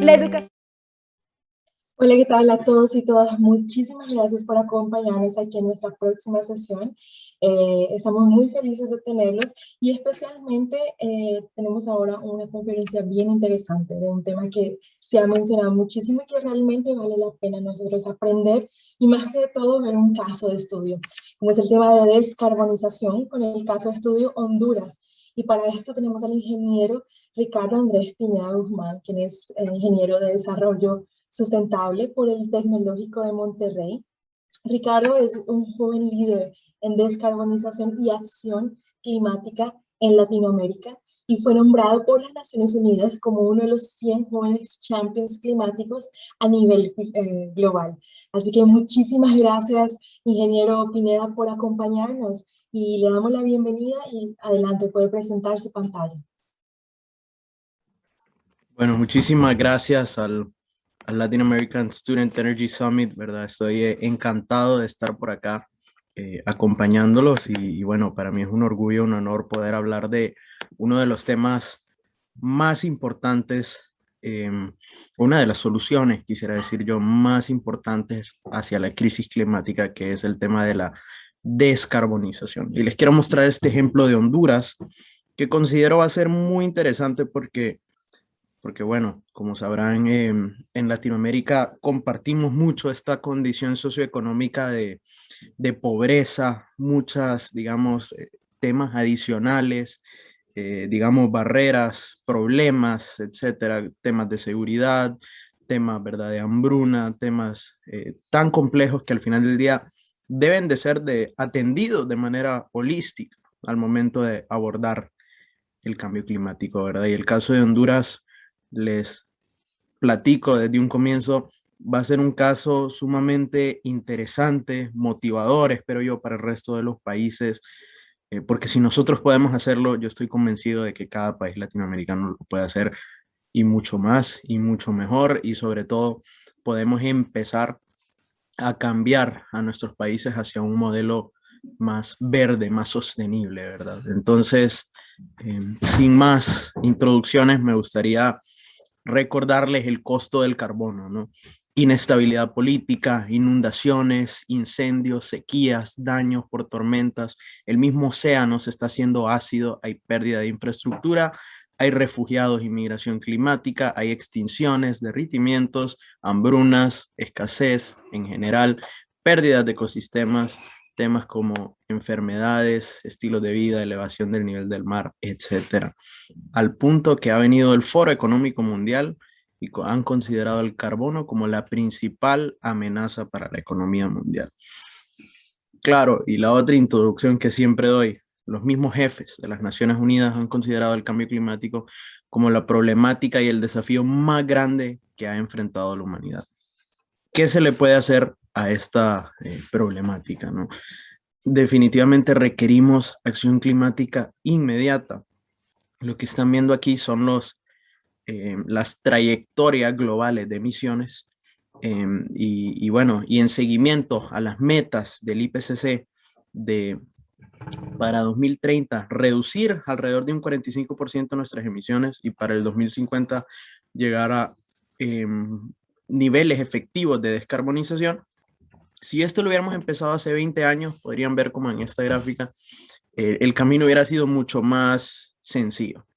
la educación. Hola, ¿qué tal a todos y todas? Muchísimas gracias por acompañarnos aquí en nuestra próxima sesión. Estamos muy felices de tenerlos y especialmente tenemos ahora una conferencia bien interesante de un tema que se ha mencionado muchísimo y que realmente vale la pena nosotros aprender y más que todo ver un caso de estudio, como es el tema de descarbonización con el caso de estudio Honduras. Y para esto tenemos al ingeniero Ricardo Andrés Pineda Guzmán, quien es ingeniero de desarrollo sustentable por el Tecnológico de Monterrey. Ricardo es un joven líder en descarbonización y acción climática en Latinoamérica y fue nombrado por las Naciones Unidas como uno de los 100 jóvenes champions climáticos a nivel global. Así que muchísimas gracias, ingeniero Pineda, por acompañarnos y le damos la bienvenida y adelante, puede presentar su pantalla. Bueno, muchísimas gracias al Latin American Student Energy Summit, ¿verdad? Estoy encantado de estar por acá acompañándolos y bueno, para mí es un orgullo, un honor poder hablar de uno de los temas más importantes, una de las soluciones, quisiera decir yo, más importantes hacia la crisis climática, que es el tema de la descarbonización. Y les quiero mostrar este ejemplo de Honduras, que considero va a ser muy interesante porque bueno, como sabrán, en Latinoamérica compartimos mucho esta condición socioeconómica de pobreza, muchas, digamos, temas adicionales, digamos, barreras, problemas, etcétera, temas de seguridad, temas, ¿verdad?, de hambruna, temas tan complejos que al final del día deben de ser atendidos de manera holística al momento de abordar el cambio climático, ¿verdad? Y el caso de Honduras, les platico desde un comienzo, va a ser un caso sumamente interesante, motivador, espero yo, para el resto de los países, porque si nosotros podemos hacerlo, yo estoy convencido de que cada país latinoamericano lo puede hacer y mucho más y mucho mejor, y sobre todo podemos empezar a cambiar a nuestros países hacia un modelo más verde, más sostenible, ¿verdad? Entonces, sin más introducciones, me gustaría recordarles el costo del carbono, ¿no? Inestabilidad política, inundaciones, incendios, sequías, daños por tormentas. El mismo océano se está haciendo ácido, hay pérdida de infraestructura, hay refugiados y migración climática, hay extinciones, derritimientos, hambrunas, escasez en general, pérdidas de ecosistemas, temas como enfermedades, estilos de vida, elevación del nivel del mar, etcétera, al punto que ha venido el Foro Económico Mundial y han considerado el carbono como la principal amenaza para la economía mundial. Claro, y la otra introducción que siempre doy, los mismos jefes de las Naciones Unidas han considerado el cambio climático como la problemática y el desafío más grande que ha enfrentado la humanidad. ¿Qué se le puede hacer a esta problemática, ¿no? Definitivamente requerimos acción climática inmediata. Lo que están viendo aquí son las trayectorias globales de emisiones y bueno, y en seguimiento a las metas del IPCC para 2030 reducir alrededor de un 45% nuestras emisiones y para el 2050 llegar a niveles efectivos de descarbonización. Si esto lo hubiéramos empezado hace 20 años, podrían ver como en esta gráfica, el camino hubiera sido mucho más sencillo.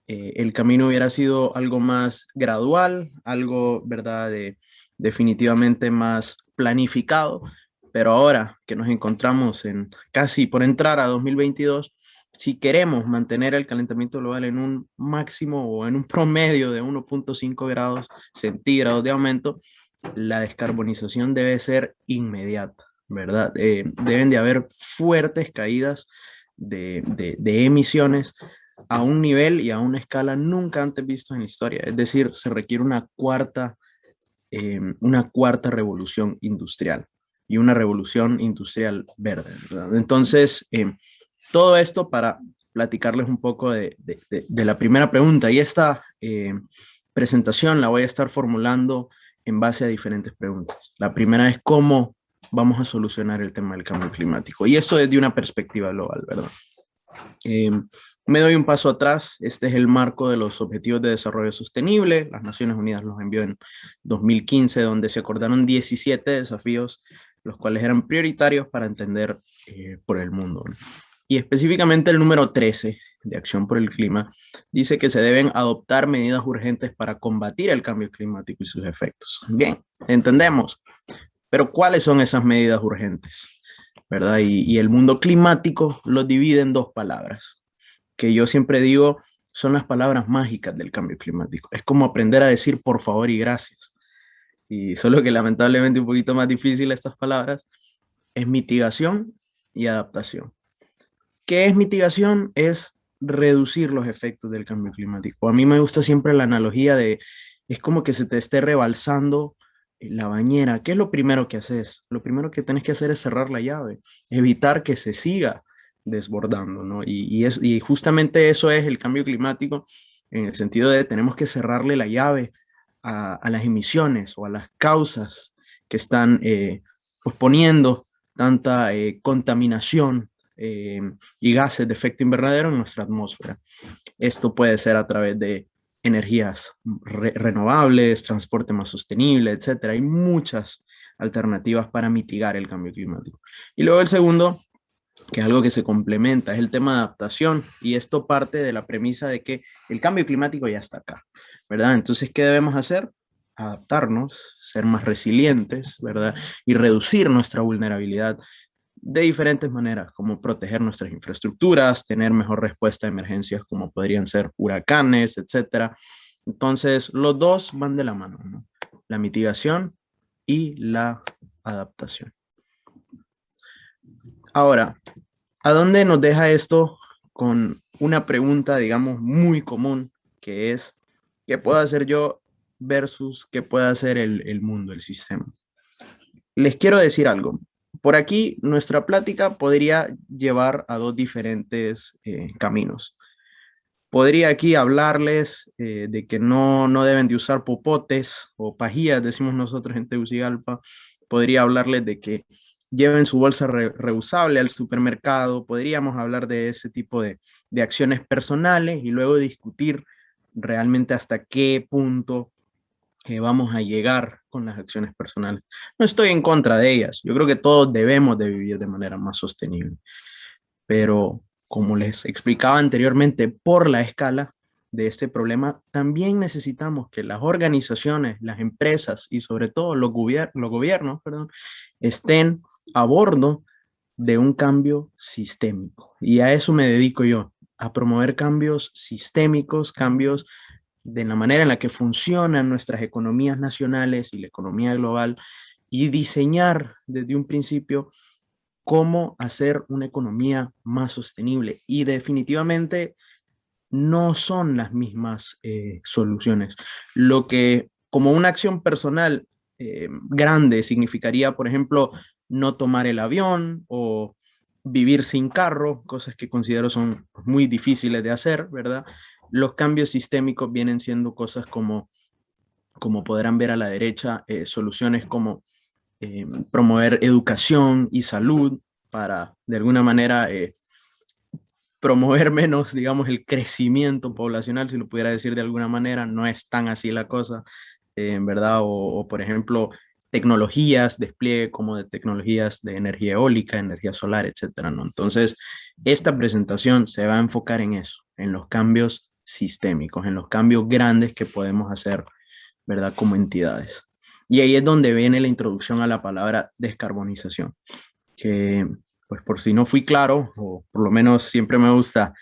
El camino hubiera sido algo más gradual, algo, ¿verdad?, definitivamente más planificado, pero ahora que nos encontramos en casi por entrar a 2022, si queremos mantener el calentamiento global en un máximo o en un promedio de 1.5 grados centígrados de aumento, la descarbonización debe ser inmediata, ¿verdad? Deben de haber fuertes caídas de emisiones a un nivel y a una escala nunca antes visto en la historia. Es decir, se requiere una cuarta revolución industrial y una revolución industrial verde, ¿verdad? Entonces, todo esto para platicarles un poco de la primera pregunta, y esta presentación la voy a estar formulando en base a diferentes preguntas. La primera es cómo vamos a solucionar el tema del cambio climático, y eso desde una perspectiva global, ¿verdad? Me doy un paso atrás. Este es el marco de los Objetivos de Desarrollo Sostenible. Las Naciones Unidas los envió en 2015, donde se acordaron 17 desafíos, los cuales eran prioritarios para entender por el mundo. Y específicamente el número 13 de Acción por el Clima dice que se deben adoptar medidas urgentes para combatir el cambio climático y sus efectos. Bien, entendemos. Pero ¿cuáles son esas medidas urgentes? ¿Verdad? Y el mundo climático lo divide en dos palabras, que yo siempre digo son las palabras mágicas del cambio climático. Es como aprender a decir por favor y gracias. Y solo que lamentablemente un poquito más difícil estas palabras, es mitigación y adaptación. ¿Qué es mitigación? Es reducir los efectos del cambio climático. A mí me gusta siempre la analogía de, es como que se te esté rebalsando la bañera. ¿Qué es lo primero que haces? Lo primero que tienes que hacer es cerrar la llave, evitar que se siga desbordando, ¿no? Y justamente eso es el cambio climático, en el sentido de tenemos que cerrarle la llave a las emisiones o a las causas que están pues poniendo tanta contaminación y gases de efecto invernadero en nuestra atmósfera. Esto puede ser a través de energías renovables, transporte más sostenible, etcétera. Hay muchas alternativas para mitigar el cambio climático. Y luego el segundo, que es algo que se complementa, es el tema de adaptación. Y esto parte de la premisa de que el cambio climático ya está acá, ¿verdad? Entonces, ¿qué debemos hacer? Adaptarnos, ser más resilientes, ¿verdad? Y reducir nuestra vulnerabilidad de diferentes maneras, como proteger nuestras infraestructuras, tener mejor respuesta a emergencias como podrían ser huracanes, etcétera. Entonces, los dos van de la mano, ¿no? La mitigación y la adaptación. Ahora, ¿a dónde nos deja esto con una pregunta, digamos, muy común, que es, ¿qué puedo hacer yo versus qué puede hacer el mundo, el sistema? Les quiero decir algo. Por aquí, nuestra plática podría llevar a dos diferentes caminos. Podría aquí hablarles de que no deben de usar popotes o pajillas, decimos nosotros en Tegucigalpa. Podría hablarles de que lleven su bolsa reusable al supermercado. Podríamos hablar de ese tipo de acciones personales y luego discutir realmente hasta qué punto vamos a llegar con las acciones personales. No estoy en contra de ellas. Yo creo que todos debemos de vivir de manera más sostenible. Pero como les explicaba anteriormente, por la escala de este problema, también necesitamos que las organizaciones, las empresas y sobre todo los gobiernos, perdón, estén a bordo de un cambio sistémico. Y a eso me dedico yo, a promover cambios sistémicos, cambios de la manera en la que funcionan nuestras economías nacionales y la economía global y diseñar desde un principio cómo hacer una economía más sostenible. Y definitivamente no son las mismas soluciones. Lo que como una acción personal grande significaría, por ejemplo, no tomar el avión o vivir sin carro, cosas que considero son muy difíciles de hacer, ¿verdad? Los cambios sistémicos vienen siendo cosas como podrán ver a la derecha, soluciones como promover educación y salud para, de alguna manera, promover menos, digamos, el crecimiento poblacional, si lo pudiera decir de alguna manera. No es tan así la cosa, en verdad, o, por ejemplo, tecnologías, despliegue como de tecnologías de energía eólica, energía solar, etcétera, ¿no? Entonces, esta presentación se va a enfocar en eso, en los cambios sistémicos, en los cambios grandes que podemos hacer, ¿verdad? Como entidades. Y ahí es donde viene la introducción a la palabra descarbonización, que pues por si no fui claro, o por lo menos siempre me gusta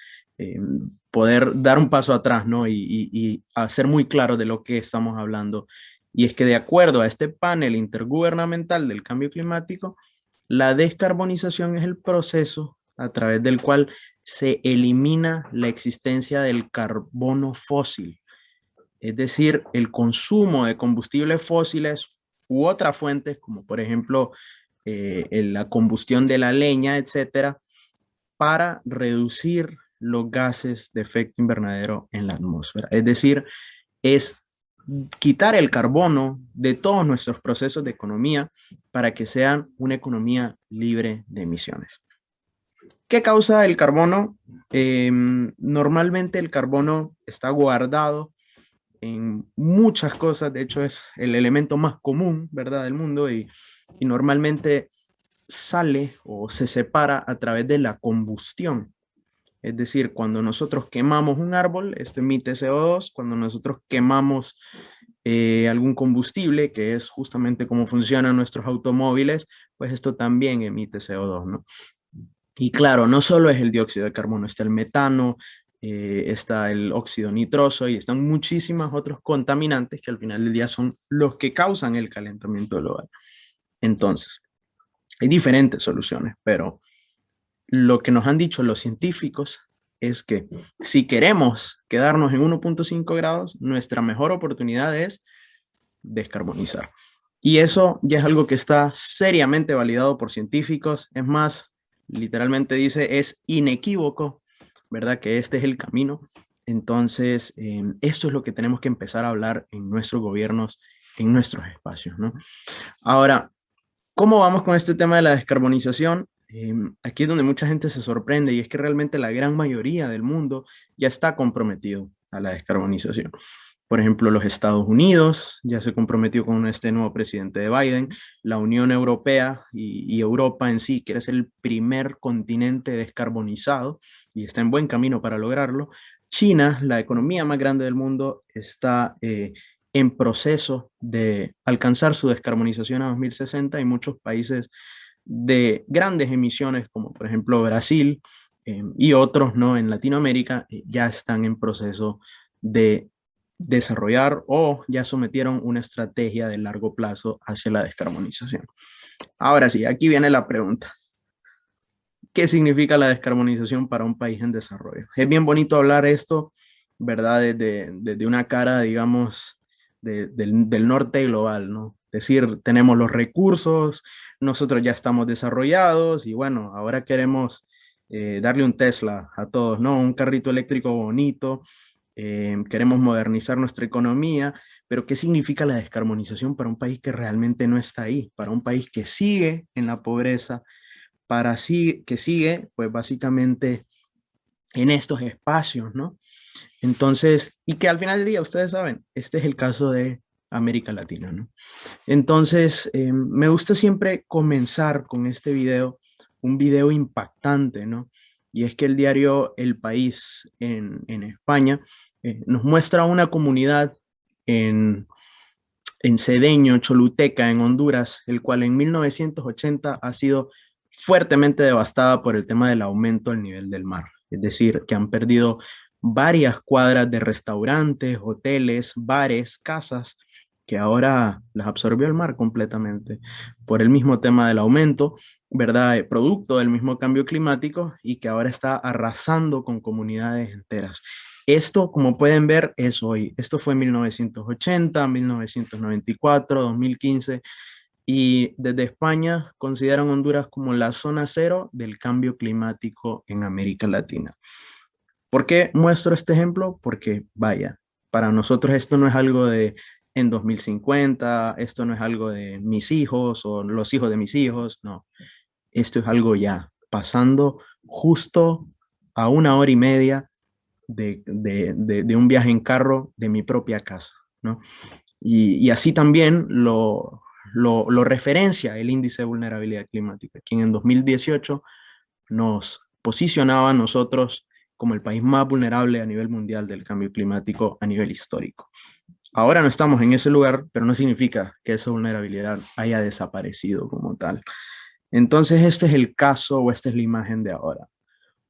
poder dar un paso atrás, ¿no? Y hacer muy claro de lo que estamos hablando. Y es que de acuerdo a este panel intergubernamental del cambio climático, la descarbonización es el proceso a través del cual se elimina la existencia del carbono fósil, es decir, el consumo de combustibles fósiles u otras fuentes, como por ejemplo la combustión de la leña, etcétera, para reducir los gases de efecto invernadero en la atmósfera. Es decir, es quitar el carbono de todos nuestros procesos de economía para que sean una economía libre de emisiones. ¿Qué causa el carbono? Normalmente el carbono está guardado en muchas cosas, de hecho es el elemento más común, ¿verdad?, del mundo y normalmente sale o se separa a través de la combustión. Es decir, cuando nosotros quemamos un árbol, esto emite CO2. Cuando nosotros quemamos algún combustible, que es justamente cómo funcionan nuestros automóviles, pues esto también emite CO2, ¿no? Y claro, no solo es el dióxido de carbono, está el metano, está el óxido nitroso y están muchísimos otros contaminantes que al final del día son los que causan el calentamiento global. Entonces, hay diferentes soluciones, pero lo que nos han dicho los científicos es que si queremos quedarnos en 1.5 grados, nuestra mejor oportunidad es descarbonizar. Y eso ya es algo que está seriamente validado por científicos. Es más, literalmente dice, es inequívoco, ¿verdad? Que este es el camino. Entonces, esto es lo que tenemos que empezar a hablar en nuestros gobiernos, en nuestros espacios, ¿no? Ahora, ¿cómo vamos con este tema de la descarbonización? Aquí es donde mucha gente se sorprende y es que realmente la gran mayoría del mundo ya está comprometido a la descarbonización. Por ejemplo, los Estados Unidos ya se comprometió con este nuevo presidente de Biden, la Unión Europea y Europa en sí quiere ser el primer continente descarbonizado y está en buen camino para lograrlo. China, la economía más grande del mundo, está en proceso de alcanzar su descarbonización a 2060 y muchos países de grandes emisiones, como por ejemplo Brasil y otros, ¿no?, en Latinoamérica, ya están en proceso de desarrollar o ya sometieron una estrategia de largo plazo hacia la descarbonización. Ahora sí, aquí viene la pregunta. ¿Qué significa la descarbonización para un país en desarrollo? Es bien bonito hablar esto, ¿verdad? Desde una cara, digamos, del norte global, ¿no? Es decir, tenemos los recursos, nosotros ya estamos desarrollados y bueno, ahora queremos darle un Tesla a todos, ¿no? Un carrito eléctrico bonito, queremos modernizar nuestra economía, pero ¿qué significa la descarbonización para un país que realmente no está ahí? Para un país que sigue en la pobreza, para sí, que sigue, pues básicamente en estos espacios, ¿no? Entonces, y que al final del día, ustedes saben, este es el caso de América Latina, ¿no? Entonces, me gusta siempre comenzar con este video, un video impactante, ¿no? Y es que el diario El País en España nos muestra una comunidad en Cedeño, Choluteca, en Honduras, el cual en 1980 ha sido fuertemente devastada por el tema del aumento del nivel del mar. Es decir, que han perdido varias cuadras de restaurantes, hoteles, bares, casas, que ahora las absorbió el mar completamente por el mismo tema del aumento, ¿verdad? Producto del mismo cambio climático y que ahora está arrasando con comunidades enteras. Esto, como pueden ver, es hoy. Esto fue en 1980, 1994, 2015 y desde España consideran Honduras como la zona cero del cambio climático en América Latina. ¿Por qué muestro este ejemplo? Porque, vaya, para nosotros esto no es algo de en 2050, esto no es algo de mis hijos o los hijos de mis hijos, no. Esto es algo ya pasando justo a 1 hora y media de un viaje en carro de mi propia casa, ¿no? Y así también lo referencia el índice de vulnerabilidad climática, quien en 2018 nos posicionaba a nosotros como el país más vulnerable a nivel mundial del cambio climático a nivel histórico. Ahora no estamos en ese lugar, pero no significa que esa vulnerabilidad haya desaparecido como tal. Entonces, este es el caso o esta es la imagen de ahora.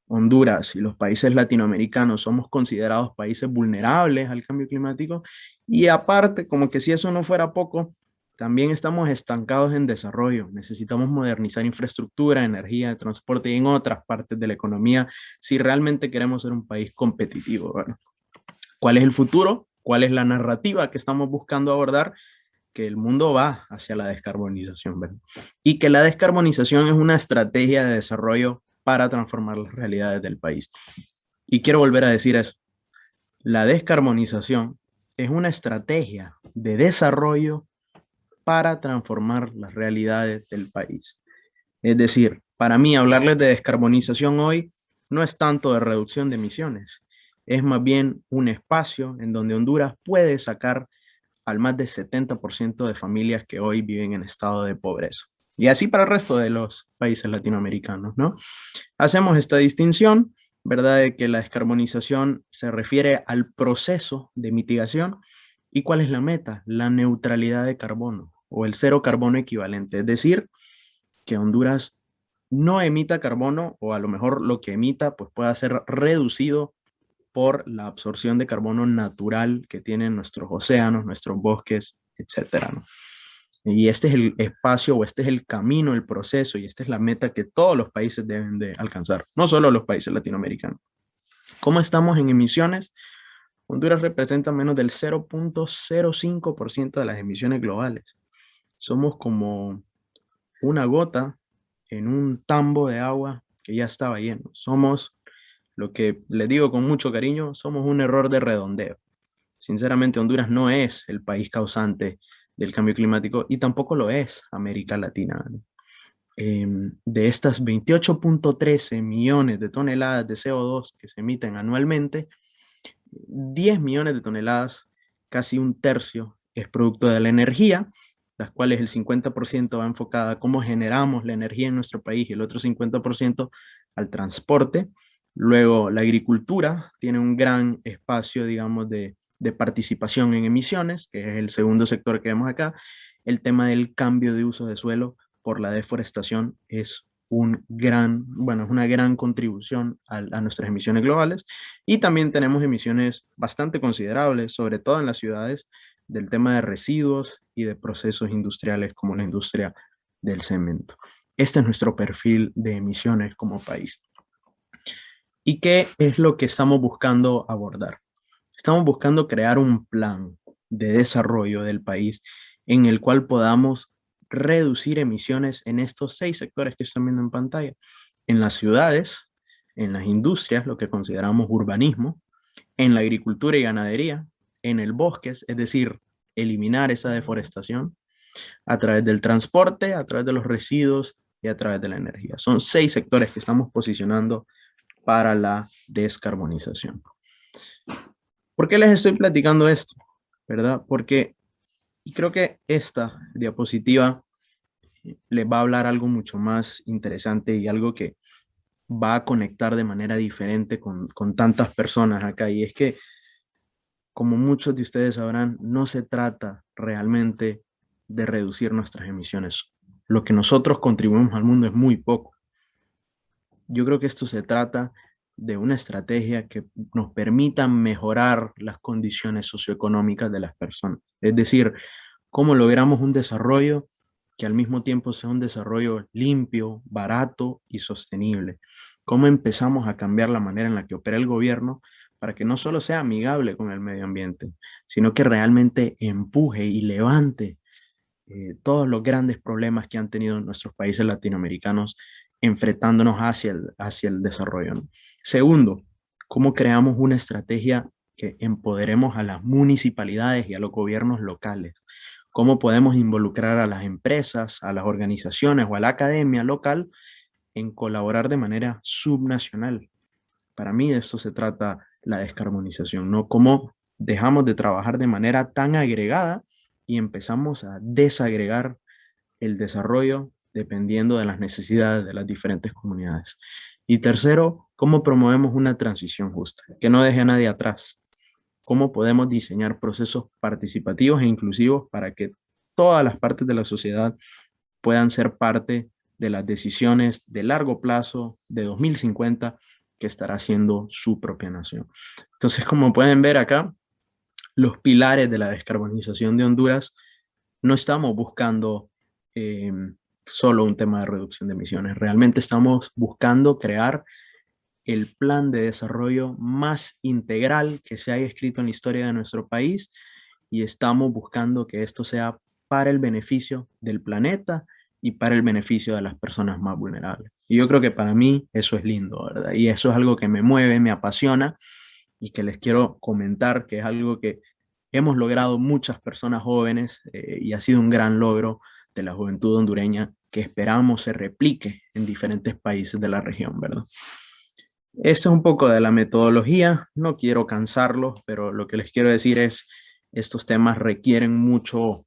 Honduras y los países latinoamericanos somos considerados países vulnerables al cambio climático y aparte, como que si eso no fuera poco, también estamos estancados en desarrollo. Necesitamos modernizar infraestructura, energía, transporte y en otras partes de la economía si realmente queremos ser un país competitivo. Bueno, ¿cuál es el futuro? ¿Cuál es la narrativa que estamos buscando abordar? Que el mundo va hacia la descarbonización, ¿verdad? Y que la descarbonización es una estrategia de desarrollo para transformar las realidades del país. Y quiero volver a decir eso. La descarbonización es una estrategia de desarrollo para transformar las realidades del país. Es decir, Para mí, hablarles de descarbonización hoy no es tanto de reducción de emisiones, es más bien un espacio en donde Honduras puede sacar al más del 70% de familias que hoy viven en estado de pobreza. Y así para el resto de los países latinoamericanos, ¿no? Hacemos esta distinción, ¿verdad? De que la descarbonización se refiere al proceso de mitigación. ¿Y cuál es la meta? La neutralidad de carbono o el cero carbono equivalente. Es decir, que Honduras no emita carbono o a lo mejor lo que emita pues pueda ser reducido por la absorción de carbono natural que tienen nuestros océanos, nuestros bosques, etcétera, ¿no? Y este es el espacio o este es el camino, el proceso y esta es la meta que todos los países deben de alcanzar, no solo los países latinoamericanos. ¿Cómo estamos en emisiones? Honduras representa menos del 0.05% de las emisiones globales. Somos como una gota en un tambo de agua que ya estaba lleno. Somos, lo que les digo con mucho cariño, somos un error de redondeo. Sinceramente, Honduras no es el país causante del cambio climático y tampoco lo es América Latina. De estas 28.13 millones de toneladas de CO2 que se emiten anualmente, 10 millones de toneladas, casi un tercio, es producto de la energía, las cuales el 50% va enfocada a cómo generamos la energía en nuestro país y el otro 50% al transporte. Luego, la agricultura tiene un gran espacio, digamos, de participación en emisiones, que es el segundo sector que vemos acá. El tema del cambio de uso de suelo por la deforestación es bueno, es una gran contribución a nuestras emisiones globales. Y también tenemos emisiones bastante considerables, sobre todo en las ciudades, del tema de residuos y de procesos industriales como la industria del cemento. Este es nuestro perfil de emisiones como país. ¿Y qué es lo que estamos buscando abordar? Estamos buscando crear un plan de desarrollo del país en el cual podamos reducir emisiones en estos 6 sectores que están viendo en pantalla. En las ciudades, en las industrias, lo que consideramos urbanismo, en la agricultura y ganadería, en el bosque, es decir, eliminar esa deforestación, a través del transporte, a través de los residuos y a través de la energía. Son 6 sectores que estamos posicionando para la descarbonización. ¿Por qué les estoy platicando esto? ¿Verdad? Porque creo que esta diapositiva les va a hablar algo mucho más interesante y algo que va a conectar de manera diferente con tantas personas acá. Y es que, como muchos de ustedes sabrán, no se trata realmente de reducir nuestras emisiones. Lo que nosotros contribuimos al mundo es muy poco. Yo creo que esto se trata de una estrategia que nos permita mejorar las condiciones socioeconómicas de las personas. Es decir, cómo logramos un desarrollo que al mismo tiempo sea un desarrollo limpio, barato y sostenible. Cómo empezamos a cambiar la manera en la que opera el gobierno para que no solo sea amigable con el medio ambiente, sino que realmente empuje y levante todos los grandes problemas que han tenido nuestros países latinoamericanos enfrentándonos hacia el desarrollo, ¿no? Segundo, cómo creamos una estrategia que empoderemos a las municipalidades y a los gobiernos locales. Cómo podemos involucrar a las empresas, a las organizaciones o a la academia local en colaborar de manera subnacional. Para mí de esto se trata la descarbonización, ¿no? Cómo dejamos de trabajar de manera tan agregada y empezamos a desagregar el desarrollo dependiendo de las necesidades de las diferentes comunidades. Y tercero, cómo promovemos una transición justa, que no deje a nadie atrás. Cómo podemos diseñar procesos participativos e inclusivos para que todas las partes de la sociedad puedan ser parte de las decisiones de largo plazo de 2050 que estará haciendo su propia nación. Entonces, como pueden ver acá, los pilares de la descarbonización de Honduras, no estamos buscando eh, solo un tema de reducción de emisiones, realmente estamos buscando crear el plan de desarrollo más integral que se haya escrito en la historia de nuestro país y estamos buscando que esto sea para el beneficio del planeta y para el beneficio de las personas más vulnerables. Y yo creo que para mí eso es lindo, ¿verdad? Y eso es algo que me mueve, me apasiona y que les quiero comentar, que es algo que hemos logrado muchas personas jóvenes y ha sido un gran logro de la juventud hondureña que esperamos se replique en diferentes países de la región, ¿verdad? Esto es un poco de la metodología, no quiero cansarlos, pero lo que les quiero decir es, estos temas requieren mucho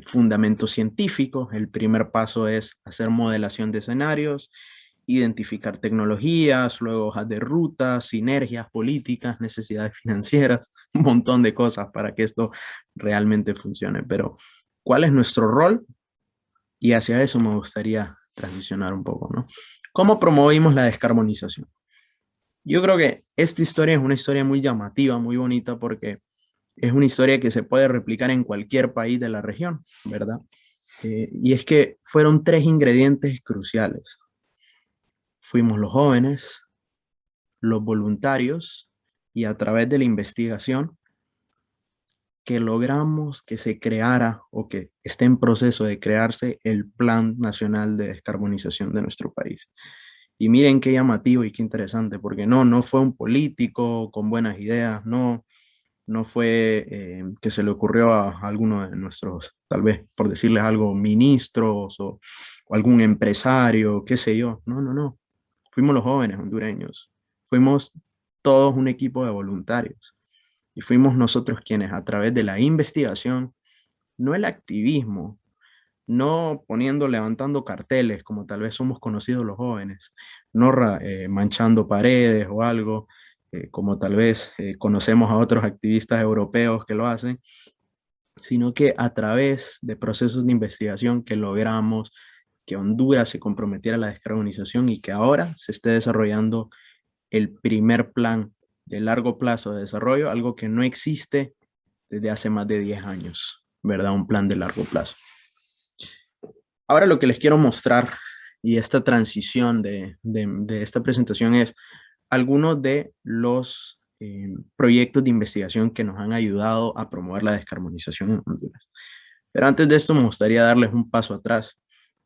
fundamento científico. El primer paso es hacer modelación de escenarios, identificar tecnologías, luego hojas de ruta, sinergias políticas, necesidades financieras, un montón de cosas para que esto realmente funcione. Pero, ¿cuál es nuestro rol? Y hacia eso me gustaría transicionar un poco, ¿no? ¿Cómo promovimos la descarbonización? Yo creo que esta historia es una historia muy llamativa, muy bonita, porque es una historia que se puede replicar en cualquier país de la región, ¿verdad? Y es que fueron tres ingredientes cruciales. Fuimos los jóvenes, los voluntarios y a través de la investigación que logramos que se creara o que esté en proceso de crearse el Plan Nacional de Descarbonización de nuestro país. Y miren qué llamativo y qué interesante, porque no fue un político con buenas ideas, no fue que se le ocurrió a alguno de nuestros, tal vez por decirles algo, ministros o algún empresario, qué sé yo. No. Fuimos los jóvenes hondureños. Fuimos todos un equipo de voluntarios. Y fuimos nosotros quienes a través de la investigación, no el activismo, no poniendo, levantando carteles como tal vez somos conocidos los jóvenes, no manchando paredes o algo, como tal vez conocemos a otros activistas europeos que lo hacen, sino que a través de procesos de investigación que logramos que Honduras se comprometiera a la descarbonización y que ahora se esté desarrollando el primer plan de largo plazo de desarrollo, algo que no existe desde hace más de 10 años, ¿verdad? Un plan de largo plazo. Ahora lo que les quiero mostrar y esta transición de esta presentación es algunos de los proyectos de investigación que nos han ayudado a promover la descarbonización en Honduras. Pero antes de esto me gustaría darles un paso atrás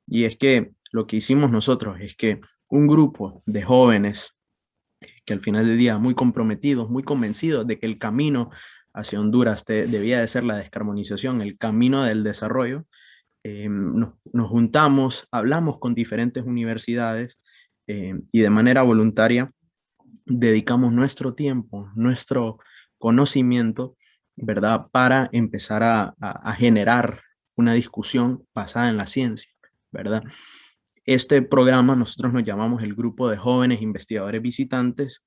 y es que lo que hicimos nosotros es que un grupo de jóvenes que al final del día muy comprometidos, muy convencidos de que el camino hacia Honduras debía de ser la descarbonización, el camino del desarrollo, nos juntamos, hablamos con diferentes universidades y de manera voluntaria dedicamos nuestro tiempo, nuestro conocimiento, ¿verdad? Para empezar a generar una discusión basada en la ciencia, ¿verdad? Este programa nosotros nos llamamos el Grupo de Jóvenes Investigadores Visitantes,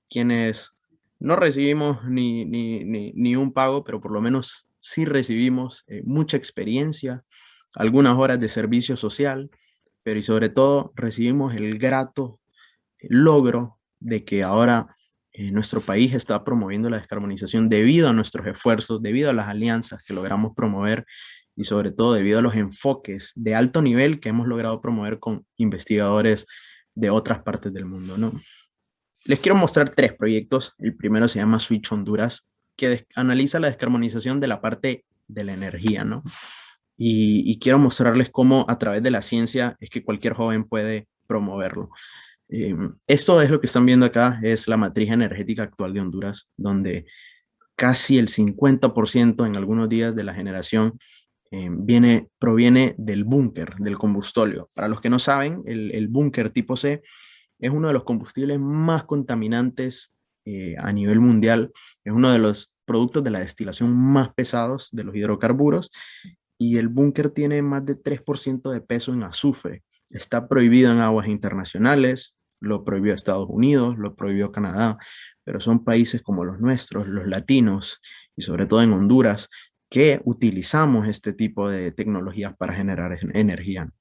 quienes no recibimos ni un pago, pero por lo menos sí recibimos mucha experiencia, algunas horas de servicio social, pero y sobre todo recibimos el grato logro de que ahora nuestro país está promoviendo la descarbonización debido a nuestros esfuerzos, debido a las alianzas que logramos promover y sobre todo debido a los enfoques de alto nivel que hemos logrado promover con investigadores de otras partes del mundo, ¿no? Les quiero mostrar tres proyectos. El primero se llama Switch Honduras, que analiza la descarbonización de la parte de la energía, ¿no? Y quiero mostrarles cómo a través de la ciencia es que cualquier joven puede promoverlo. Esto es lo que están viendo acá, es la matriz energética actual de Honduras, donde casi el 50% en algunos días de la generación proviene del búnker, del combustóleo. Para los que no saben, el búnker tipo C es uno de los combustibles más contaminantes a nivel mundial, es uno de los productos de la destilación más pesados de los hidrocarburos y el búnker tiene más de 3% de peso en azufre. Está prohibido en aguas internacionales, lo prohibió Estados Unidos, lo prohibió Canadá, pero son países como los nuestros, los latinos y sobre todo en Honduras, que utilizamos este tipo de tecnologías para generar energía.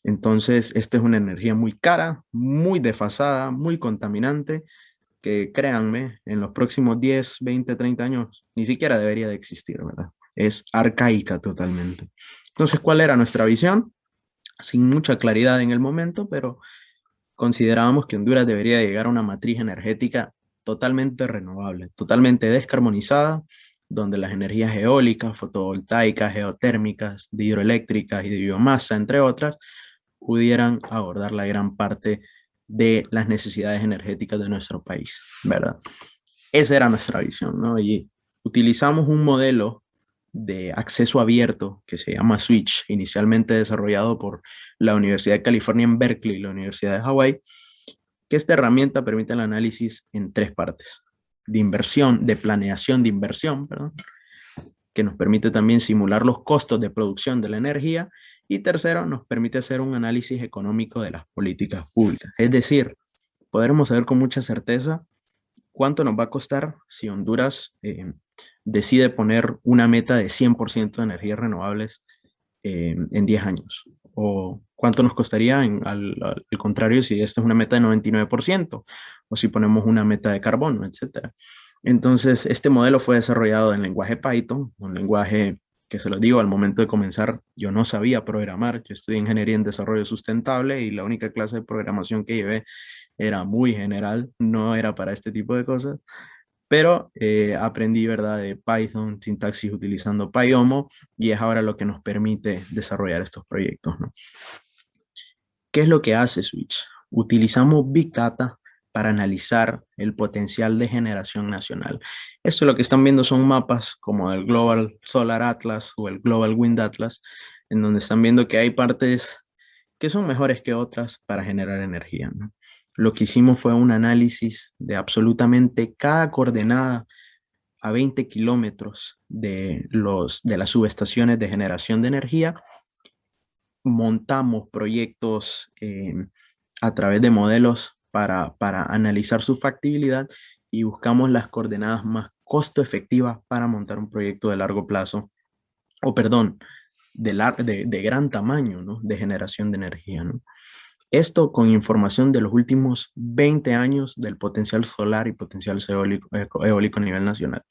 Entonces, esta es una energía muy cara, muy desfasada, muy contaminante, que créanme, en los próximos 10, 20, 30 años ni siquiera debería de existir, ¿verdad? Es arcaica totalmente. Entonces, ¿cuál era nuestra visión? Sin mucha claridad en el momento, pero considerábamos que Honduras debería llegar a una matriz energética totalmente renovable, totalmente descarbonizada, donde las energías eólicas, fotovoltaicas, geotérmicas, de hidroeléctricas y de biomasa, entre otras, pudieran abordar la gran parte de las necesidades energéticas de nuestro país, ¿verdad? Esa era nuestra visión, ¿no? Y utilizamos un modelo de acceso abierto que se llama Switch, inicialmente desarrollado por la Universidad de California en Berkeley y la Universidad de Hawái, que esta herramienta permite el análisis en tres partes: de inversión, de planeación de inversión, perdón, que nos permite también simular los costos de producción de la energía, y tercero, nos permite hacer un análisis económico de las políticas públicas. Es decir, podremos saber con mucha certeza cuánto nos va a costar si Honduras decide poner una meta de 100% de energías renovables en 10 años. O cuánto nos costaría, al contrario, si esta es una meta de 99%, o si ponemos una meta de carbono, etcétera. Entonces, este modelo fue desarrollado en lenguaje Python, un lenguaje que, se lo digo, al momento de comenzar yo no sabía programar. Yo estudié ingeniería en desarrollo sustentable y la única clase de programación que llevé era muy general, no era para este tipo de cosas, pero aprendí, ¿verdad?, de Python, sintaxis utilizando PyOmo, y es ahora lo que nos permite desarrollar estos proyectos, ¿no? ¿Qué es lo que hace Switch? Utilizamos Big Data para analizar el potencial de generación nacional. Esto lo que están viendo son mapas como el Global Solar Atlas o el Global Wind Atlas, en donde están viendo que hay partes que son mejores que otras para generar energía, ¿no? Lo que hicimos fue un análisis de absolutamente cada coordenada a 20 kilómetros de las subestaciones de generación de energía. Montamos proyectos a través de modelos para analizar su factibilidad, y buscamos las coordenadas más costo efectivas para montar un proyecto de largo plazo, o perdón, de gran tamaño, ¿no?, de generación de energía, ¿no? Esto con información de los últimos 20 años del potencial solar y potencial eólico a nivel nacional.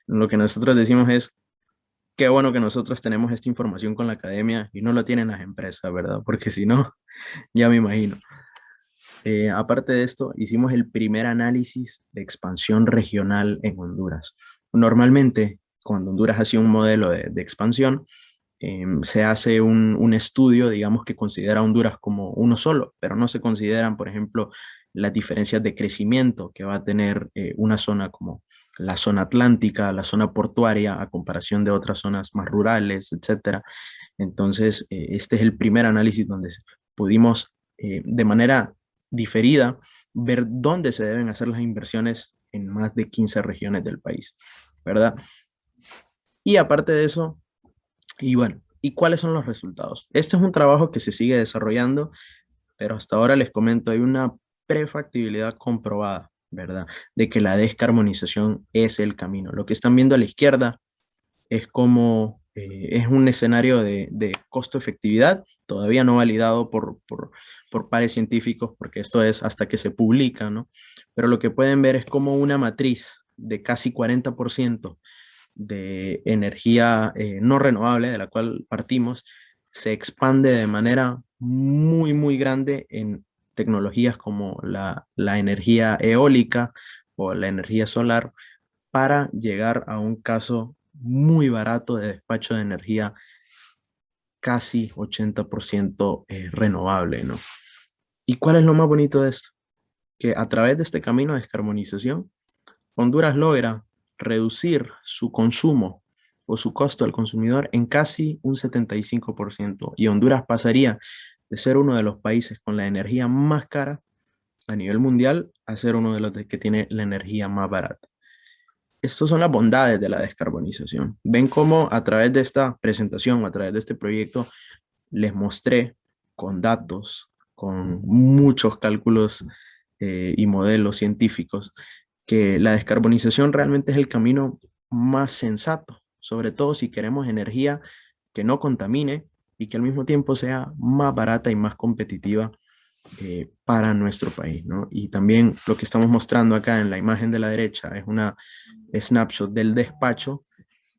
Lo que nosotros decimos es: qué bueno que nosotros tenemos esta información con la academia y no lo tienen las empresas, ¿verdad? Porque si no, ya me imagino. Aparte de esto, hicimos el primer análisis de expansión regional en Honduras. Normalmente, cuando Honduras hacía un modelo de expansión, se hace un estudio, digamos, que considera a Honduras como uno solo, pero no se consideran, por ejemplo, las diferencias de crecimiento que va a tener una zona como la zona atlántica, la zona portuaria, a comparación de otras zonas más rurales, etcétera. Entonces, este es el primer análisis donde pudimos, de manera diferida, ver dónde se deben hacer las inversiones en más de 15 regiones del país, ¿verdad? Y aparte de eso, y bueno, ¿y cuáles son los resultados? Este es un trabajo que se sigue desarrollando, pero hasta ahora les comento, hay una prefactibilidad comprobada, ¿verdad?, de que la descarbonización es el camino. Lo que están viendo a la izquierda es como es un escenario de costo-efectividad, todavía no validado por pares científicos, porque esto es hasta que se publica, ¿no? Pero lo que pueden ver es como una matriz de casi 40% de energía no renovable, de la cual partimos, se expande de manera muy, muy grande en tecnologías como la energía eólica o la energía solar, para llegar a un caso muy barato de despacho de energía, casi 80% renovable, ¿no? ¿Y cuál es lo más bonito de esto? Que a través de este camino de descarbonización, Honduras logra reducir su consumo o su costo al consumidor en casi un 75%, y Honduras pasaría de ser uno de los países con la energía más cara a nivel mundial a ser uno de los que tiene la energía más barata. Estas son las bondades de la descarbonización. Ven cómo a través de esta presentación, a través de este proyecto, les mostré con datos, con muchos cálculos y modelos científicos, que la descarbonización realmente es el camino más sensato, sobre todo si queremos energía que no contamine y que al mismo tiempo sea más barata y más competitiva para nuestro país, ¿no? Y también lo que estamos mostrando acá en la imagen de la derecha es una snapshot del despacho.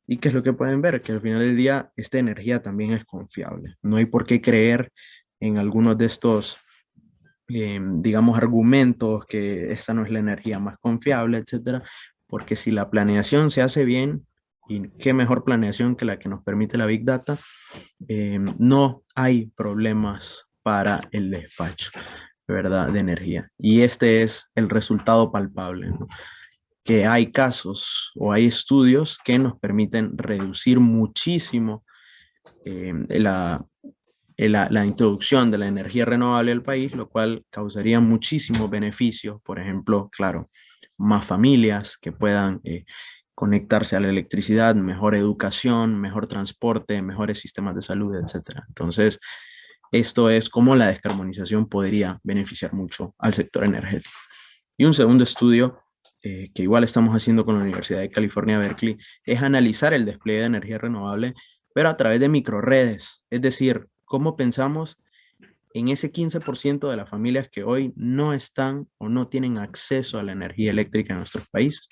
¿Y qué es lo que pueden ver? Que al final del día esta energía también es confiable. No hay por qué creer en algunos de estos, digamos, argumentos que esta no es la energía más confiable, etcétera, porque si la planeación se hace bien, y qué mejor planeación que la que nos permite la Big Data, no hay problemas para el despacho, ¿verdad?, de energía. Y este es el resultado palpable, ¿no? que hay casos o hay estudios que nos permiten reducir muchísimo la introducción de la energía renovable al país, lo cual causaría muchísimos beneficios. Por ejemplo, claro, más familias que puedan conectarse a la electricidad, mejor educación, mejor transporte, mejores sistemas de salud, etcétera. Entonces, esto es cómo la descarbonización podría beneficiar mucho al sector energético. Y un segundo estudio que igual estamos haciendo con la Universidad de California, Berkeley, es analizar el despliegue de energía renovable, pero a través de microredes. Es decir, cómo pensamos en ese 15% de las familias que hoy no están o no tienen acceso a la energía eléctrica en nuestros países.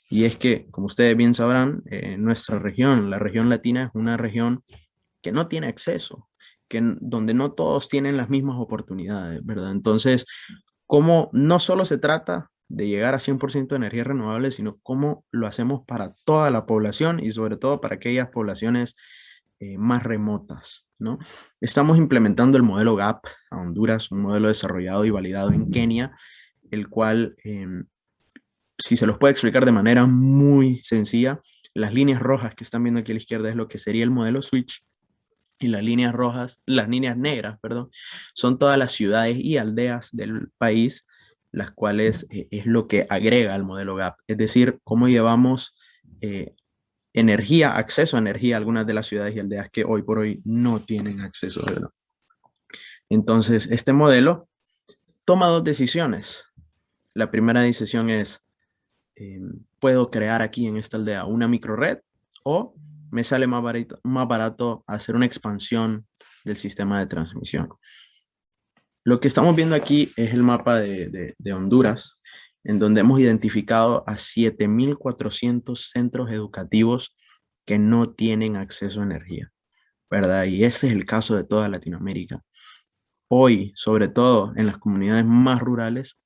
Y es que, como ustedes bien sabrán, nuestra región, la región latina, es una región que no tiene acceso, donde no todos tienen las mismas oportunidades, ¿verdad? Entonces, cómo no solo se trata de llegar a 100% de energía renovable, sino cómo lo hacemos para toda la población y sobre todo para aquellas poblaciones más remotas, ¿no? Estamos implementando el modelo GAP a Honduras, un modelo desarrollado y validado en Kenia, el cual, si se los puede explicar de manera muy sencilla, las líneas rojas que están viendo aquí a la izquierda es lo que sería el modelo Switch, y las líneas rojas, las líneas negras, perdón, son todas las ciudades y aldeas del país, las cuales es lo que agrega al modelo GAP. Es decir, cómo llevamos energía, acceso a energía a algunas de las ciudades y aldeas que hoy por hoy no tienen acceso, ¿verdad? Entonces, este modelo toma dos decisiones. La primera decisión es, puedo crear aquí en esta aldea una microred o me sale más barato hacer una expansión del sistema de transmisión. Lo que estamos viendo aquí es el mapa de Honduras, en donde hemos identificado a 7.400 centros educativos que no tienen acceso a energía, ¿verdad? Y este es el caso de toda Latinoamérica. Hoy, sobre todo en las comunidades más rurales,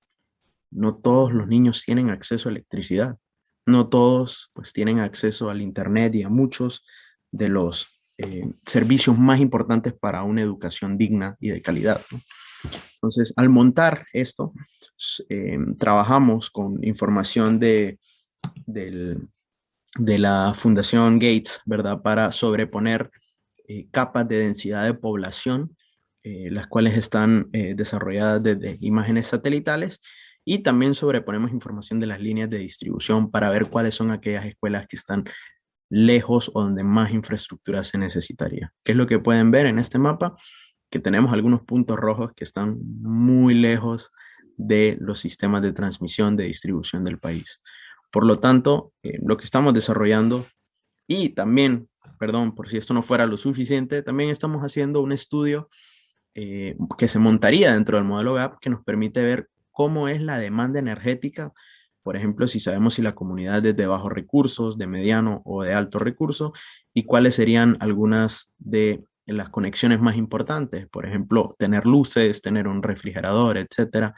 no todos los niños tienen acceso a electricidad. No todos pues tienen acceso al internet y a muchos de los servicios más importantes para una educación digna y de calidad, ¿no? Entonces, al montar esto, trabajamos con información del, de la Fundación Gates, ¿verdad? Para sobreponer capas de densidad de población, las cuales están desarrolladas desde imágenes satelitales, y también sobreponemos información de las líneas de distribución para ver cuáles son aquellas escuelas que están lejos o donde más infraestructura se necesitaría. ¿Qué es lo que pueden ver en este mapa? Que tenemos algunos puntos rojos que están muy lejos de los sistemas de transmisión, de distribución del país. Por lo tanto, lo que estamos desarrollando y también, perdón, por si esto no fuera lo suficiente, también estamos haciendo un estudio que se montaría dentro del modelo GAP que nos permite ver cómo es la demanda energética. Por ejemplo, si sabemos si la comunidad es de bajos recursos, de mediano o de alto recurso, y cuáles serían algunas de las conexiones más importantes. Por ejemplo, tener luces, tener un refrigerador, etcétera.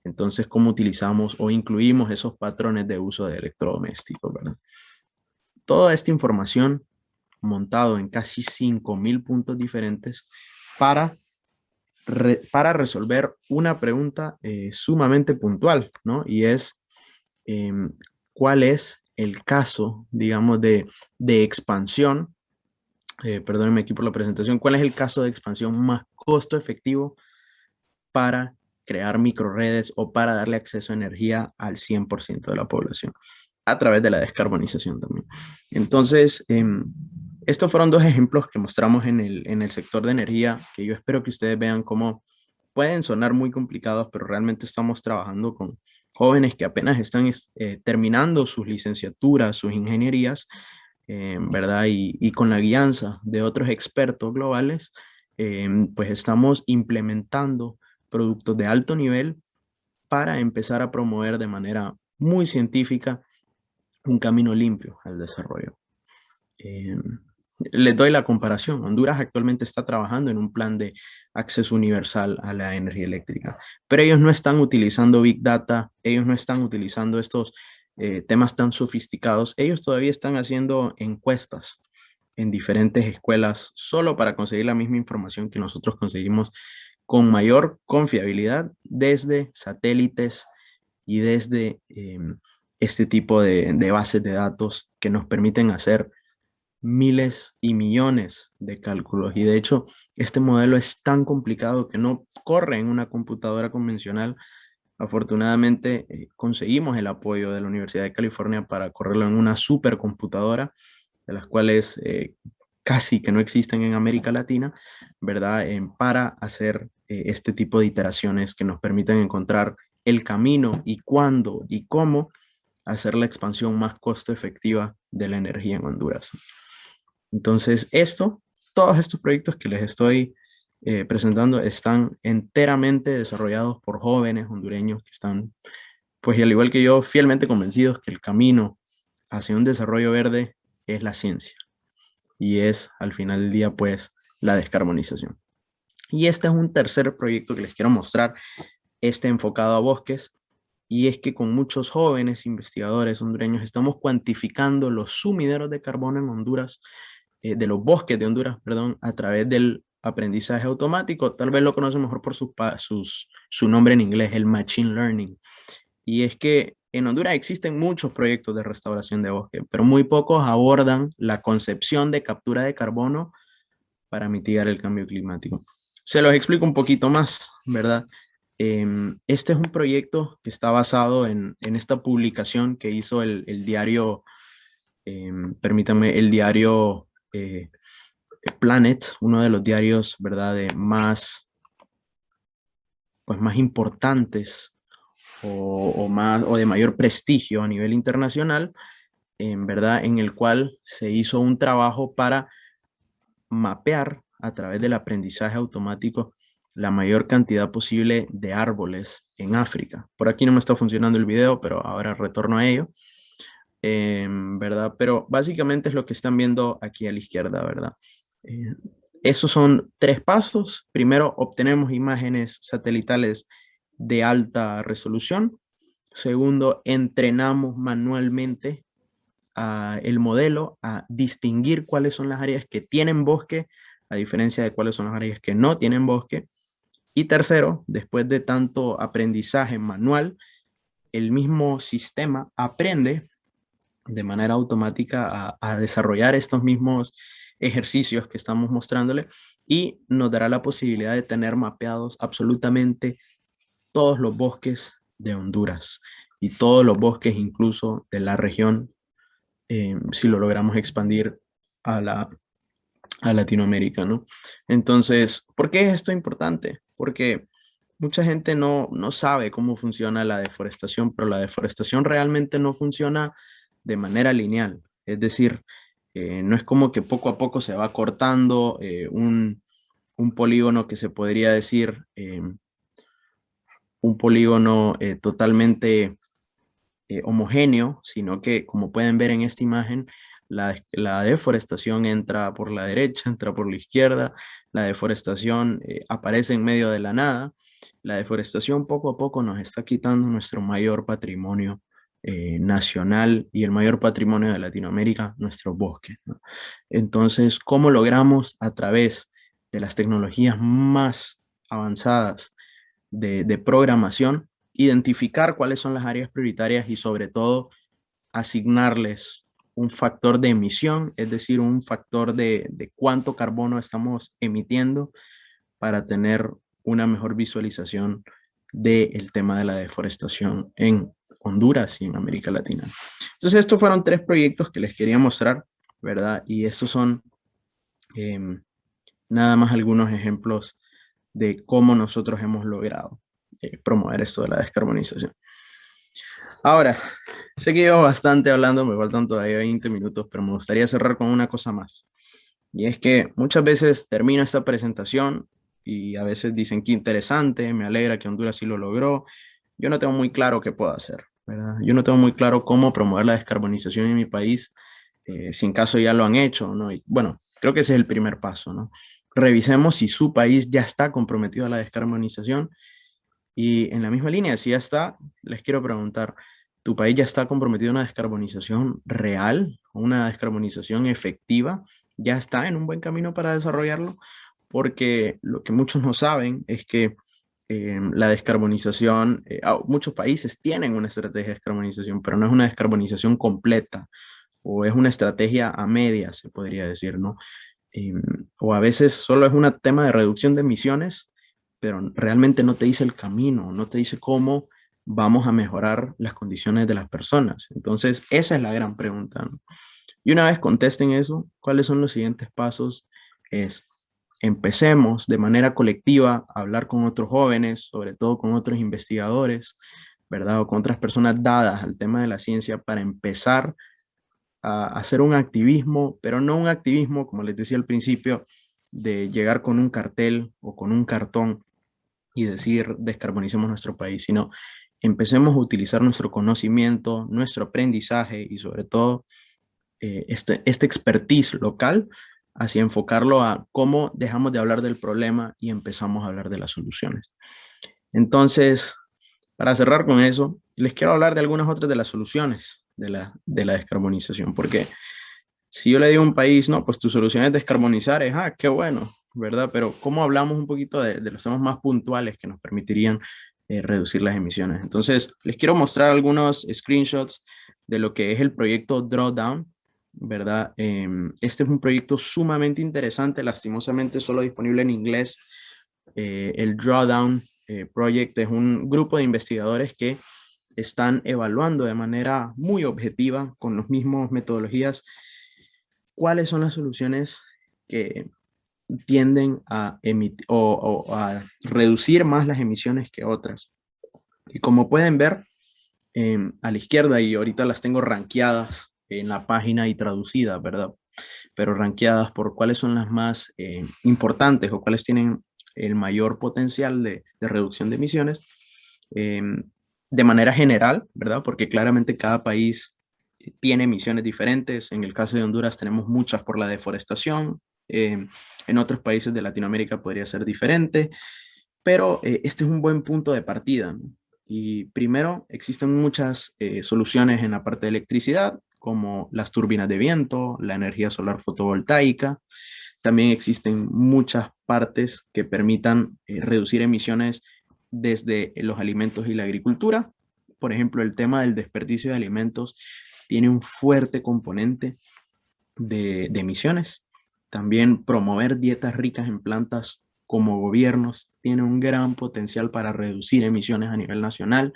Entonces, ¿cómo utilizamos o incluimos esos patrones de uso de electrodomésticos, ¿verdad? Toda esta información montado en casi 5.000 puntos diferentes para resolver una pregunta sumamente puntual, ¿no? Y es, ¿cuál es el caso, digamos, de expansión? Perdónenme aquí por la presentación. ¿Cuál es el caso de expansión más costo efectivo para crear microredes o para darle acceso a energía al 100% de la población a través de la descarbonización también? Entonces, estos fueron dos ejemplos que mostramos en el sector de energía, que yo espero que ustedes vean cómo pueden sonar muy complicados, pero realmente estamos trabajando con jóvenes que apenas están terminando sus licenciaturas, sus ingenierías, ¿verdad? Y con la guianza de otros expertos globales, pues estamos implementando productos de alto nivel para empezar a promover de manera muy científica un camino limpio al desarrollo. Les doy la comparación. Honduras actualmente está trabajando en un plan de acceso universal a la energía eléctrica, pero ellos no están utilizando Big Data, ellos no están utilizando estos temas tan sofisticados, ellos todavía están haciendo encuestas en diferentes escuelas solo para conseguir la misma información que nosotros conseguimos con mayor confiabilidad desde satélites y desde este tipo de bases de datos que nos permiten hacer miles y millones de cálculos. Y de hecho, este modelo es tan complicado que no corre en una computadora convencional. Afortunadamente, conseguimos el apoyo de la Universidad de California para correrlo en una supercomputadora, de las cuales casi que no existen en América Latina, ¿verdad? Para hacer este tipo de iteraciones que nos permiten encontrar el camino y cuándo y cómo hacer la expansión más costo efectiva de la energía en Honduras. Entonces, todos estos proyectos que les estoy presentando están enteramente desarrollados por jóvenes hondureños que están, pues, y al igual que yo, fielmente convencidos que el camino hacia un desarrollo verde es la ciencia y es, al final del día, pues, la descarbonización. Y este es un tercer proyecto que les quiero mostrar, este enfocado a bosques, y es que con muchos jóvenes investigadores hondureños estamos cuantificando los sumideros de carbono en Honduras, de los bosques de Honduras, perdón, a través del aprendizaje automático. Tal vez lo conocen mejor por su nombre en inglés, el Machine Learning. Y es que en Honduras existen muchos proyectos de restauración de bosque, pero muy pocos abordan la concepción de captura de carbono para mitigar el cambio climático. Se los explico un poquito más, ¿verdad? Este es un proyecto que está basado en esta publicación que hizo el diario, permítanme, el diario Planet, uno de los diarios, ¿verdad?, de más importantes o de mayor prestigio a nivel internacional, en verdad, en el cual se hizo un trabajo para mapear a través del aprendizaje automático la mayor cantidad posible de árboles en África. Por aquí no me está funcionando el video, pero ahora retorno a ello, ¿verdad? Pero básicamente es lo que están viendo aquí a la izquierda, ¿verdad? Eh, Esos son 3 pasos. Primero, obtenemos imágenes satelitales de alta resolución. Segundo, entrenamos manualmente el modelo a distinguir cuáles son las áreas que tienen bosque, a diferencia de cuáles son las áreas que no tienen bosque. Y tercero, después de tanto aprendizaje manual, el mismo sistema aprende de manera automática a desarrollar estos mismos ejercicios que estamos mostrándole y nos dará la posibilidad de tener mapeados absolutamente todos los bosques de Honduras y todos los bosques incluso de la región, si lo logramos expandir a Latinoamérica, ¿no? Entonces, ¿por qué es esto importante? Porque mucha gente no sabe cómo funciona la deforestación, pero la deforestación realmente no funciona de manera lineal. Es decir, no es como que poco a poco se va cortando un polígono que se podría decir un polígono totalmente homogéneo, sino que, como pueden ver en esta imagen, la deforestación entra por la derecha, entra por la izquierda, la deforestación aparece en medio de la nada. La deforestación poco a poco nos está quitando nuestro mayor patrimonio nacional y el mayor patrimonio de Latinoamérica, nuestros bosques, ¿no? Entonces, ¿cómo logramos a través de las tecnologías más avanzadas de programación identificar cuáles son las áreas prioritarias y sobre todo asignarles un factor de emisión, es decir, un factor de cuánto carbono estamos emitiendo para tener una mejor visualización del tema de la deforestación en Honduras y en América Latina? Entonces, estos fueron 3 proyectos que les quería mostrar, ¿verdad? Y estos son nada más algunos ejemplos de cómo nosotros hemos logrado promover esto de la descarbonización. Ahora, sé que llevo bastante hablando, me faltan todavía 20 minutos, pero me gustaría cerrar con una cosa más. Y es que muchas veces termino esta presentación y a veces dicen que interesante, me alegra que Honduras sí lo logró. Yo no tengo muy claro qué puedo hacer, ¿verdad? Yo no tengo muy claro cómo promover la descarbonización en mi país, si en caso ya lo han hecho, ¿no? Y bueno, creo que ese es el primer paso, ¿no? Revisemos si su país ya está comprometido a la descarbonización y en la misma línea, si ya está, les quiero preguntar, ¿tu país ya está comprometido a una descarbonización real, una descarbonización efectiva? ¿Ya está en un buen camino para desarrollarlo? Porque lo que muchos no saben es que la descarbonización, muchos países tienen una estrategia de descarbonización, pero no es una descarbonización completa o es una estrategia a media, se podría decir, ¿no? Eh, o a veces solo es un tema de reducción de emisiones, pero realmente no te dice el camino, no te dice cómo vamos a mejorar las condiciones de las personas. Entonces, esa es la gran pregunta, ¿no? Y una vez contesten eso, ¿cuáles son los siguientes pasos? Es empecemos de manera colectiva a hablar con otros jóvenes, sobre todo con otros investigadores, ¿verdad? O con otras personas dadas al tema de la ciencia para empezar a hacer un activismo, pero no un activismo, como les decía al principio, de llegar con un cartel o con un cartón y decir descarbonicemos nuestro país, sino empecemos a utilizar nuestro conocimiento, nuestro aprendizaje y sobre todo este expertise local hacia enfocarlo a cómo dejamos de hablar del problema y empezamos a hablar de las soluciones. Entonces, para cerrar con eso, les quiero hablar de algunas otras de las soluciones de la descarbonización, porque si yo le digo a un país, no, pues tu solución es descarbonizar, es, qué bueno, ¿verdad? Pero ¿cómo hablamos un poquito de los temas más puntuales que nos permitirían reducir las emisiones? Entonces, les quiero mostrar algunos screenshots de lo que es el proyecto Drawdown, ¿verdad? Este es un proyecto sumamente interesante, lastimosamente solo disponible en inglés. El Drawdown Project es un grupo de investigadores que están evaluando de manera muy objetiva, con las mismas metodologías, cuáles son las soluciones que tienden a emitir o a reducir más las emisiones que otras. Y como pueden ver a la izquierda, y ahorita las tengo rankeadas en la página y traducidas, ¿verdad? Pero rankeadas por cuáles son las más importantes o cuáles tienen el mayor potencial de reducción de emisiones, eh, de manera general, ¿verdad? Porque claramente cada país tiene emisiones diferentes. En el caso de Honduras tenemos muchas por la deforestación. En otros países de Latinoamérica podría ser diferente, pero este es un buen punto de partida, ¿no? Y primero, existen muchas soluciones en la parte de electricidad, como las turbinas de viento, la energía solar fotovoltaica. También existen muchas partes que permitan reducir emisiones desde los alimentos y la agricultura. Por ejemplo, el tema del desperdicio de alimentos tiene un fuerte componente de emisiones. También promover dietas ricas en plantas como gobiernos tiene un gran potencial para reducir emisiones a nivel nacional.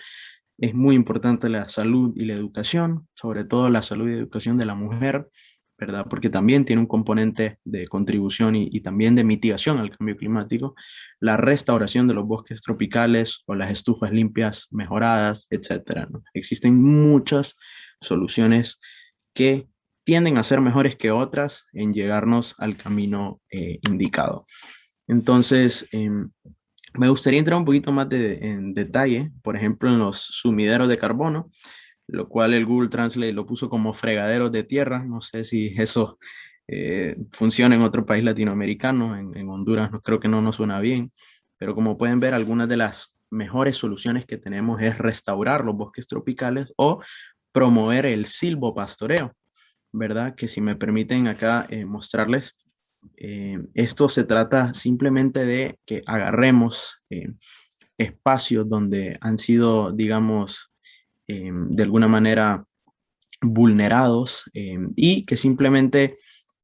Es muy importante la salud y la educación, sobre todo la salud y educación de la mujer, ¿verdad? Porque también tiene un componente de contribución y también de mitigación al cambio climático, la restauración de los bosques tropicales o las estufas limpias mejoradas, etcétera, ¿no? Existen muchas soluciones que tienden a ser mejores que otras en llegarnos al camino indicado. Entonces, me gustaría entrar un poquito más en detalle, por ejemplo, en los sumideros de carbono, lo cual el Google Translate lo puso como fregaderos de tierra. No sé si eso funciona en otro país latinoamericano, en Honduras no, creo que no nos suena bien, pero como pueden ver, algunas de las mejores soluciones que tenemos es restaurar los bosques tropicales o promover el silvopastoreo, ¿verdad? Que si me permiten acá mostrarles, esto se trata simplemente de que agarremos espacios donde han sido, digamos, de alguna manera vulnerados y que simplemente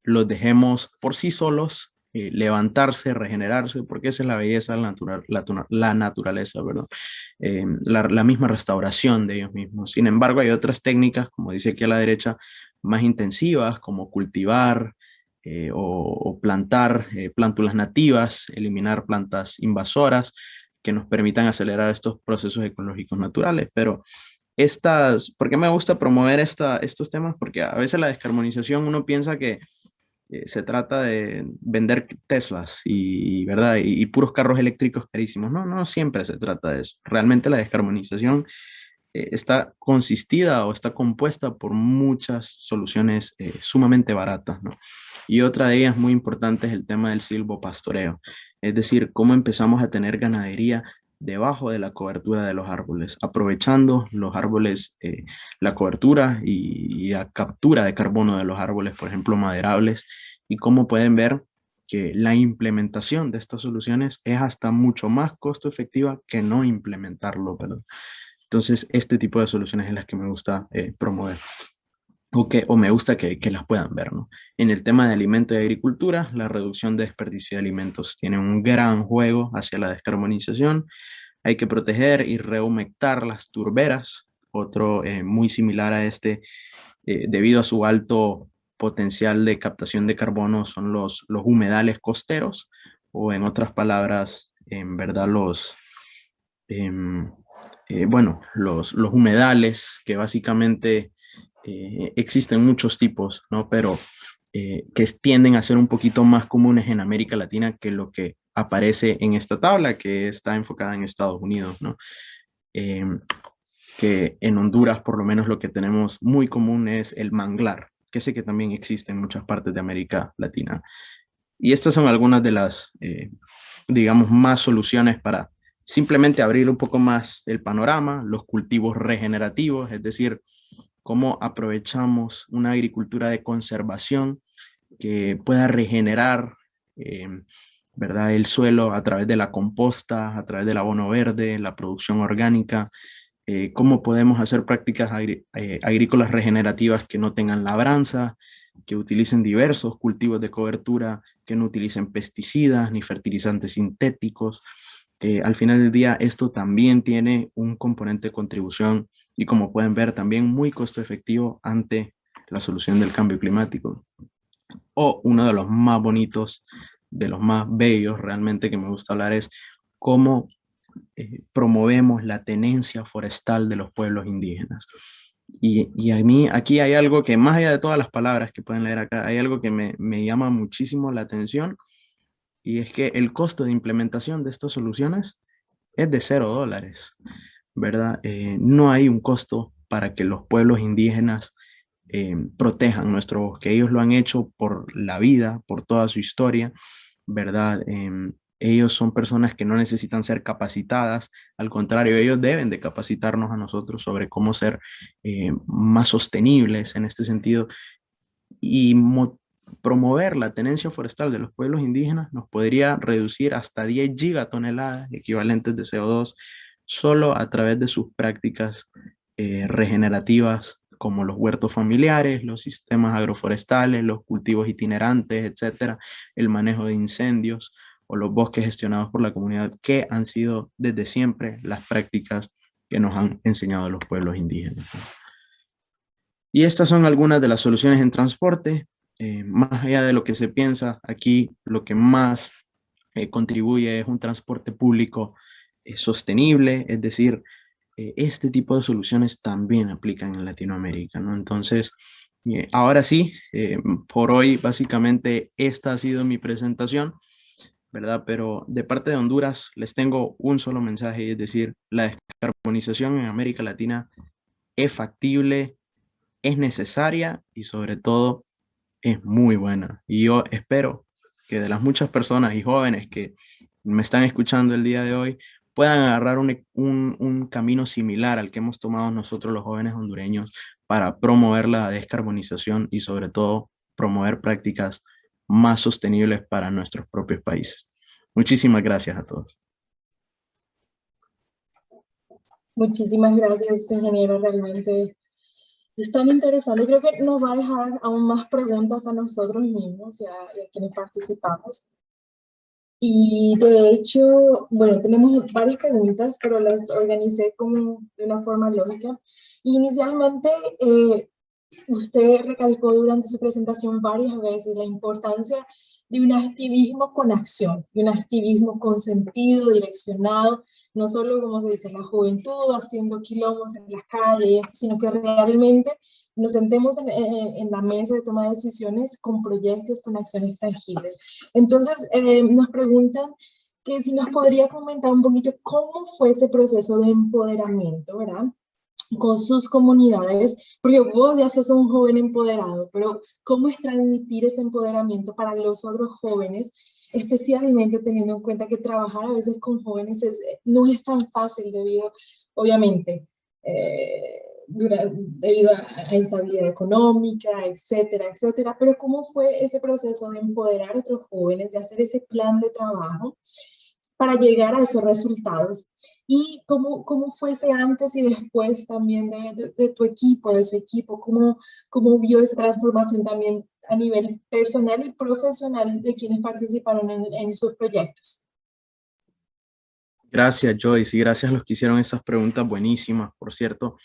los dejemos por sí solos, levantarse, regenerarse, porque esa es la belleza la naturaleza, ¿verdad? La misma restauración de ellos mismos. Sin embargo, hay otras técnicas, como dice aquí a la derecha, más intensivas, como cultivar o plantar plántulas nativas, eliminar plantas invasoras que nos permitan acelerar estos procesos ecológicos naturales. Pero ¿por qué me gusta promover estos temas? Porque a veces la descarbonización uno piensa que se trata de vender Teslas ¿verdad? Y puros carros eléctricos carísimos. No, no siempre se trata de eso. Realmente la descarbonización está consistida o está compuesta por muchas soluciones sumamente baratas, ¿no? Y otra de ellas muy importante es el tema del silvopastoreo, es decir, cómo empezamos a tener ganadería debajo de la cobertura de los árboles, aprovechando los árboles, la cobertura y la captura de carbono de los árboles, por ejemplo, maderables. Y como pueden ver, que la implementación de estas soluciones es hasta mucho más costo efectiva que no implementarlo, ¿verdad? Entonces, este tipo de soluciones es las que me gusta promover. O me gusta que las puedan ver, ¿no? En el tema de alimento y agricultura, la reducción de desperdicio de alimentos tiene un gran juego hacia la descarbonización. Hay que proteger y rehumectar las turberas, otro muy similar a este, debido a su alto potencial de captación de carbono, son los humedales costeros, o en otras palabras, en verdad los humedales que básicamente existen muchos tipos, ¿no? Pero que tienden a ser un poquito más comunes en América Latina que lo que aparece en esta tabla, que está enfocada en Estados Unidos, ¿no? Eh, que en Honduras, por lo menos, lo que tenemos muy común es el manglar, que sé que también existe en muchas partes de América Latina. Y estas son algunas de las, digamos, más soluciones para simplemente abrir un poco más el panorama, los cultivos regenerativos, es decir, cómo aprovechamos una agricultura de conservación que pueda regenerar, ¿verdad? El suelo a través de la composta, a través del abono verde, la producción orgánica, cómo podemos hacer prácticas agrícolas regenerativas que no tengan labranza, que utilicen diversos cultivos de cobertura, que no utilicen pesticidas ni fertilizantes sintéticos. Al final del día, esto también tiene un componente de contribución y, como pueden ver, también muy costo efectivo ante la solución del cambio climático. O uno de los más bonitos, de los más bellos realmente que me gusta hablar es cómo promovemos la tenencia forestal de los pueblos indígenas. Y a mí aquí hay algo que, más allá de todas las palabras que pueden leer acá, hay algo que me llama muchísimo la atención, y es que el costo de implementación de estas soluciones es de $0, ¿verdad? No hay un costo para que los pueblos indígenas protejan nuestro bosque. Ellos lo han hecho por la vida, por toda su historia, ¿verdad? Ellos son personas que no necesitan ser capacitadas, al contrario, ellos deben de capacitarnos a nosotros sobre cómo ser más sostenibles en este sentido, y promover la tenencia forestal de los pueblos indígenas nos podría reducir hasta 10 gigatoneladas equivalentes de CO2 solo a través de sus prácticas regenerativas, como los huertos familiares, los sistemas agroforestales, los cultivos itinerantes, etcétera, el manejo de incendios o los bosques gestionados por la comunidad, que han sido desde siempre las prácticas que nos han enseñado los pueblos indígenas. Y estas son algunas de las soluciones en transporte. Más allá de lo que se piensa, aquí lo que más contribuye es un transporte público sostenible, es decir, este tipo de soluciones también aplican en Latinoamérica, ¿no? Entonces, ahora sí, por hoy básicamente esta ha sido mi presentación, ¿verdad? Pero de parte de Honduras les tengo un solo mensaje, y es decir, la descarbonización en América Latina es factible, es necesaria y sobre todo es muy buena. Y yo espero que de las muchas personas y jóvenes que me están escuchando el día de hoy puedan agarrar un camino similar al que hemos tomado nosotros los jóvenes hondureños para promover la descarbonización y sobre todo promover prácticas más sostenibles para nuestros propios países. Muchísimas gracias a todos. Muchísimas gracias, ingeniero, realmente es tan interesante. Creo que nos va a dejar aún más preguntas a nosotros mismos y a quienes participamos. Y de hecho, bueno, tenemos varias preguntas, pero las organicé como de una forma lógica. Inicialmente, usted recalcó durante su presentación varias veces la importancia de un activismo con acción, de un activismo con sentido, direccionado, no solo, como se dice, la juventud haciendo quilombos en las calles, sino que realmente nos sentemos en la mesa de toma de decisiones con proyectos, con acciones tangibles. Entonces, nos preguntan que si nos podría comentar un poquito cómo fue ese proceso de empoderamiento, ¿verdad?, con sus comunidades, porque vos ya sos un joven empoderado, pero ¿cómo es transmitir ese empoderamiento para los otros jóvenes, especialmente teniendo en cuenta que trabajar a veces con jóvenes no es tan fácil debido, obviamente, debido a instabilidad económica, etcétera, etcétera. Pero ¿cómo fue ese proceso de empoderar a otros jóvenes, de hacer ese plan de trabajo para llegar a esos resultados? ¿Y cómo fue ese antes y después también de tu equipo, de su equipo? ¿Cómo vio esa transformación también a nivel personal y profesional de quienes participaron en sus proyectos? Gracias, Joyce, y gracias a los que hicieron esas preguntas buenísimas, por cierto.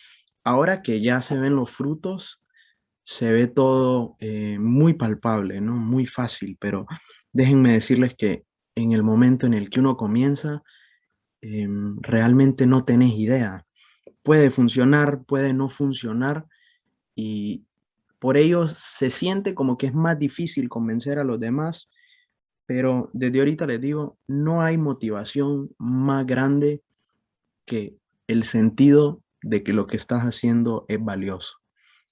Ahora que ya se ven los frutos, se ve todo muy palpable, ¿no? Muy fácil, pero déjenme decirles que en el momento en el que uno comienza, realmente no tenés idea. Puede funcionar, puede no funcionar, y por ello se siente como que es más difícil convencer a los demás, pero desde ahorita les digo, no hay motivación más grande que el sentido de que lo que estás haciendo es valioso.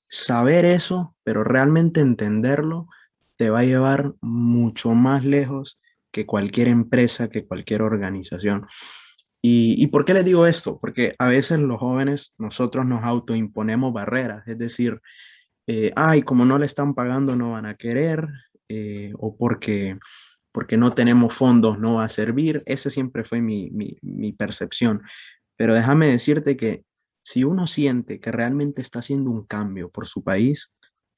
Saber eso, pero realmente entenderlo, te va a llevar mucho más lejos que cualquier empresa, que cualquier organización. ¿Y por qué les digo esto? Porque a veces los jóvenes, nosotros nos autoimponemos barreras, es decir, ay, como no le están pagando, no van a querer, o porque no tenemos fondos, no va a servir. Esa siempre fue mi percepción. Pero déjame decirte que si uno siente que realmente está haciendo un cambio por su país,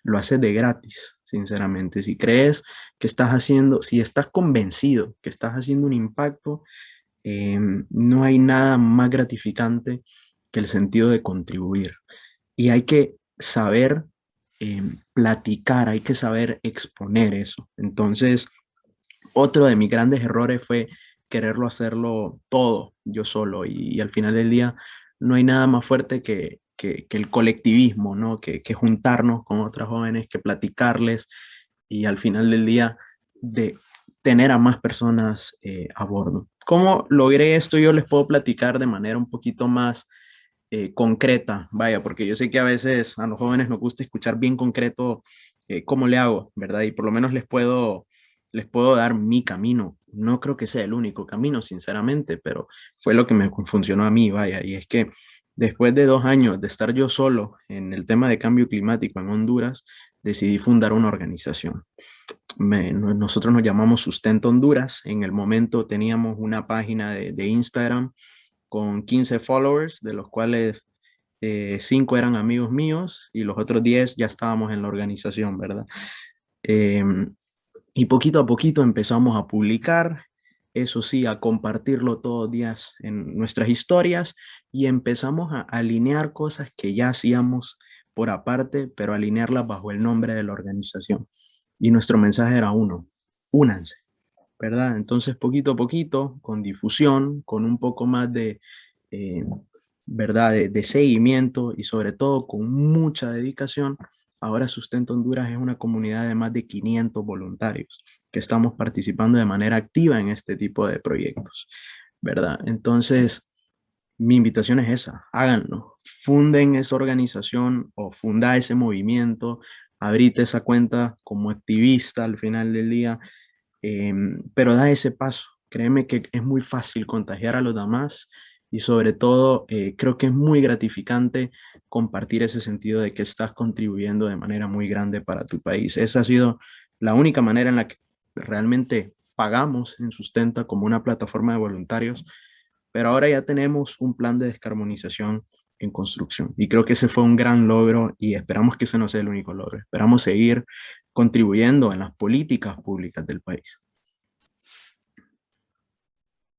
lo hace de gratis, sinceramente. Si crees que estás haciendo, si estás convencido que estás haciendo un impacto, no hay nada más gratificante que el sentido de contribuir. Y hay que saber platicar, hay que saber exponer eso. Entonces, otro de mis grandes errores fue quererlo hacerlo todo yo solo, y al final del día no hay nada más fuerte que el colectivismo, ¿no? Que juntarnos con otros jóvenes, que platicarles, y al final del día de tener a más personas a bordo. ¿Cómo logré esto? Yo les puedo platicar de manera un poquito más concreta, vaya, porque yo sé que a veces a los jóvenes nos gusta escuchar bien concreto cómo le hago, ¿verdad? Y por lo menos les puedo dar mi camino. No creo que sea el único camino, sinceramente, pero fue lo que me funcionó a mí, vaya. Y es que después de 2 años de estar yo solo en el tema de cambio climático en Honduras, decidí fundar una organización. Nosotros nos llamamos Sustento Honduras. En el momento teníamos una página de Instagram con 15 followers, de los cuales 5 eran amigos míos y los otros 10 ya estábamos en la organización, ¿verdad? Em, y poquito a poquito empezamos a publicar, eso sí, a compartirlo todos los días en nuestras historias, y empezamos a alinear cosas que ya hacíamos por aparte, pero alinearlas bajo el nombre de la organización. Y nuestro mensaje era uno: únanse, ¿verdad? Entonces, poquito a poquito, con difusión, con un poco más eh, ¿verdad? De seguimiento, y sobre todo con mucha dedicación, ahora Sustento Honduras es una comunidad de más de 500 voluntarios que estamos participando de manera activa en este tipo de proyectos, ¿verdad? Entonces, mi invitación es esa: háganlo, funden esa organización o funda ese movimiento, abrite esa cuenta como activista al final del día, pero da ese paso. Créeme que es muy fácil contagiar a los demás, y sobre todo creo que es muy gratificante compartir ese sentido de que estás contribuyendo de manera muy grande para tu país. Esa ha sido la única manera en la que realmente pagamos en Sustenta como una plataforma de voluntarios, pero ahora ya tenemos un plan de descarbonización en construcción, y creo que ese fue un gran logro, y esperamos que ese no sea el único logro. Esperamos seguir contribuyendo en las políticas públicas del país.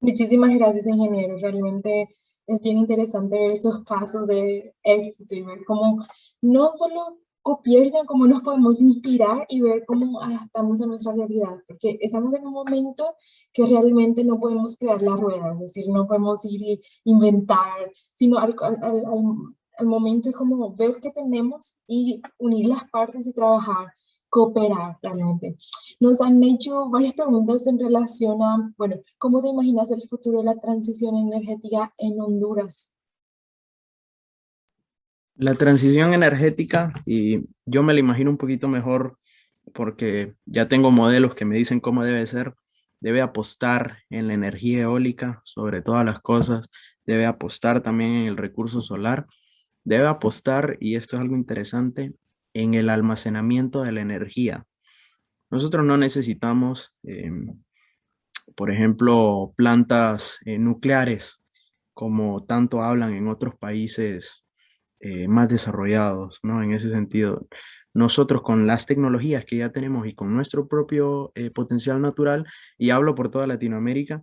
Muchísimas gracias, ingeniero. Realmente es bien interesante ver esos casos de éxito y ver cómo no solo copiar, sino cómo nos podemos inspirar y ver cómo adaptamos a nuestra realidad, porque estamos en un momento que realmente no podemos crear la rueda, es decir, no podemos ir y inventar, sino al momento es como ver qué tenemos y unir las partes y trabajar, cooperar realmente. Nos han hecho varias preguntas en relación a, bueno, ¿cómo te imaginas el futuro de la transición energética en Honduras? La transición energética, y yo me la imagino un poquito mejor porque ya tengo modelos que me dicen cómo debe ser. Debe apostar en la energía eólica sobre todas las cosas, debe apostar también en el recurso solar, debe apostar, y esto es algo interesante, en el almacenamiento de la energía. Nosotros no necesitamos, por ejemplo, plantas nucleares, como tanto hablan en otros países más desarrollados, ¿no? En ese sentido, nosotros con las tecnologías que ya tenemos y con nuestro propio potencial natural, y hablo por toda Latinoamérica,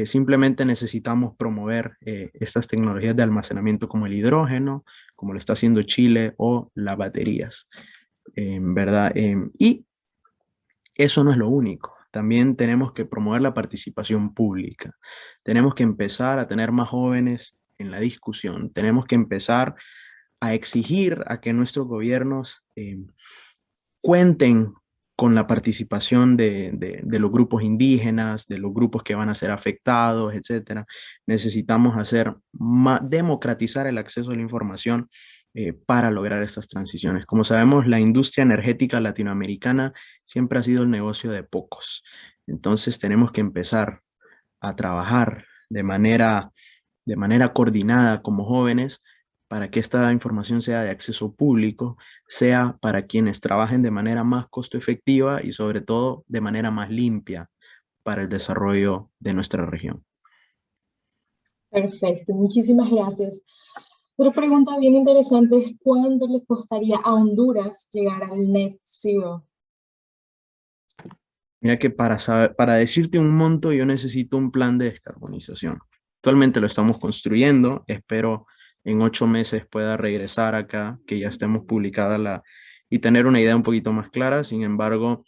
simplemente necesitamos promover estas tecnologías de almacenamiento como el hidrógeno, como lo está haciendo Chile, o las baterías, ¿verdad? Y eso no es lo único. También tenemos que promover la participación pública. Tenemos que empezar a tener más jóvenes en la discusión. Tenemos que empezar a exigir a que nuestros gobiernos cuenten con la participación de los grupos indígenas, de los grupos que van a ser afectados, etcétera. Necesitamos democratizar el acceso a la información para lograr estas transiciones. Como sabemos, la industria energética latinoamericana siempre ha sido el negocio de pocos. Entonces tenemos que empezar a trabajar de manera coordinada como jóvenes para que esta información sea de acceso público, sea para quienes trabajen de manera más costo efectiva y sobre todo de manera más limpia para el desarrollo de nuestra región. Perfecto, muchísimas gracias. Otra pregunta bien interesante es ¿cuánto les costaría a Honduras llegar al net zero? Mira que para decirte un monto yo necesito un plan de descarbonización. Actualmente lo estamos construyendo, espero en 8 meses pueda regresar acá, que ya estemos publicada y tener una idea un poquito más clara. Sin embargo,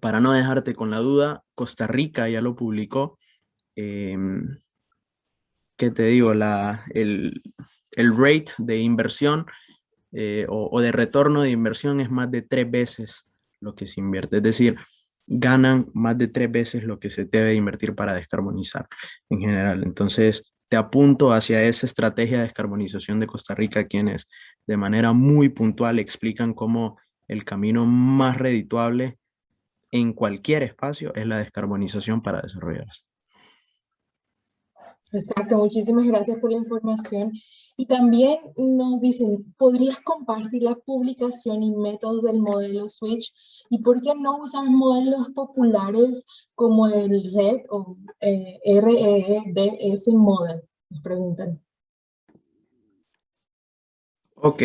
para no dejarte con la duda, Costa Rica ya lo publicó. ¿Qué te digo? El rate de inversión o de retorno de inversión es más de 3 veces lo que se invierte. Es decir, ganan más de 3 veces lo que se debe invertir para descarbonizar en general. Entonces, te apunto hacia esa estrategia de descarbonización de Costa Rica, quienes de manera muy puntual explican cómo el camino más redituable en cualquier espacio es la descarbonización para desarrollarse. Exacto, muchísimas gracias por la información. Y también nos dicen, ¿podrías compartir la publicación y métodos del modelo Switch? ¿Y por qué no usar modelos populares como el RED o REDS Model? Nos preguntan. Ok,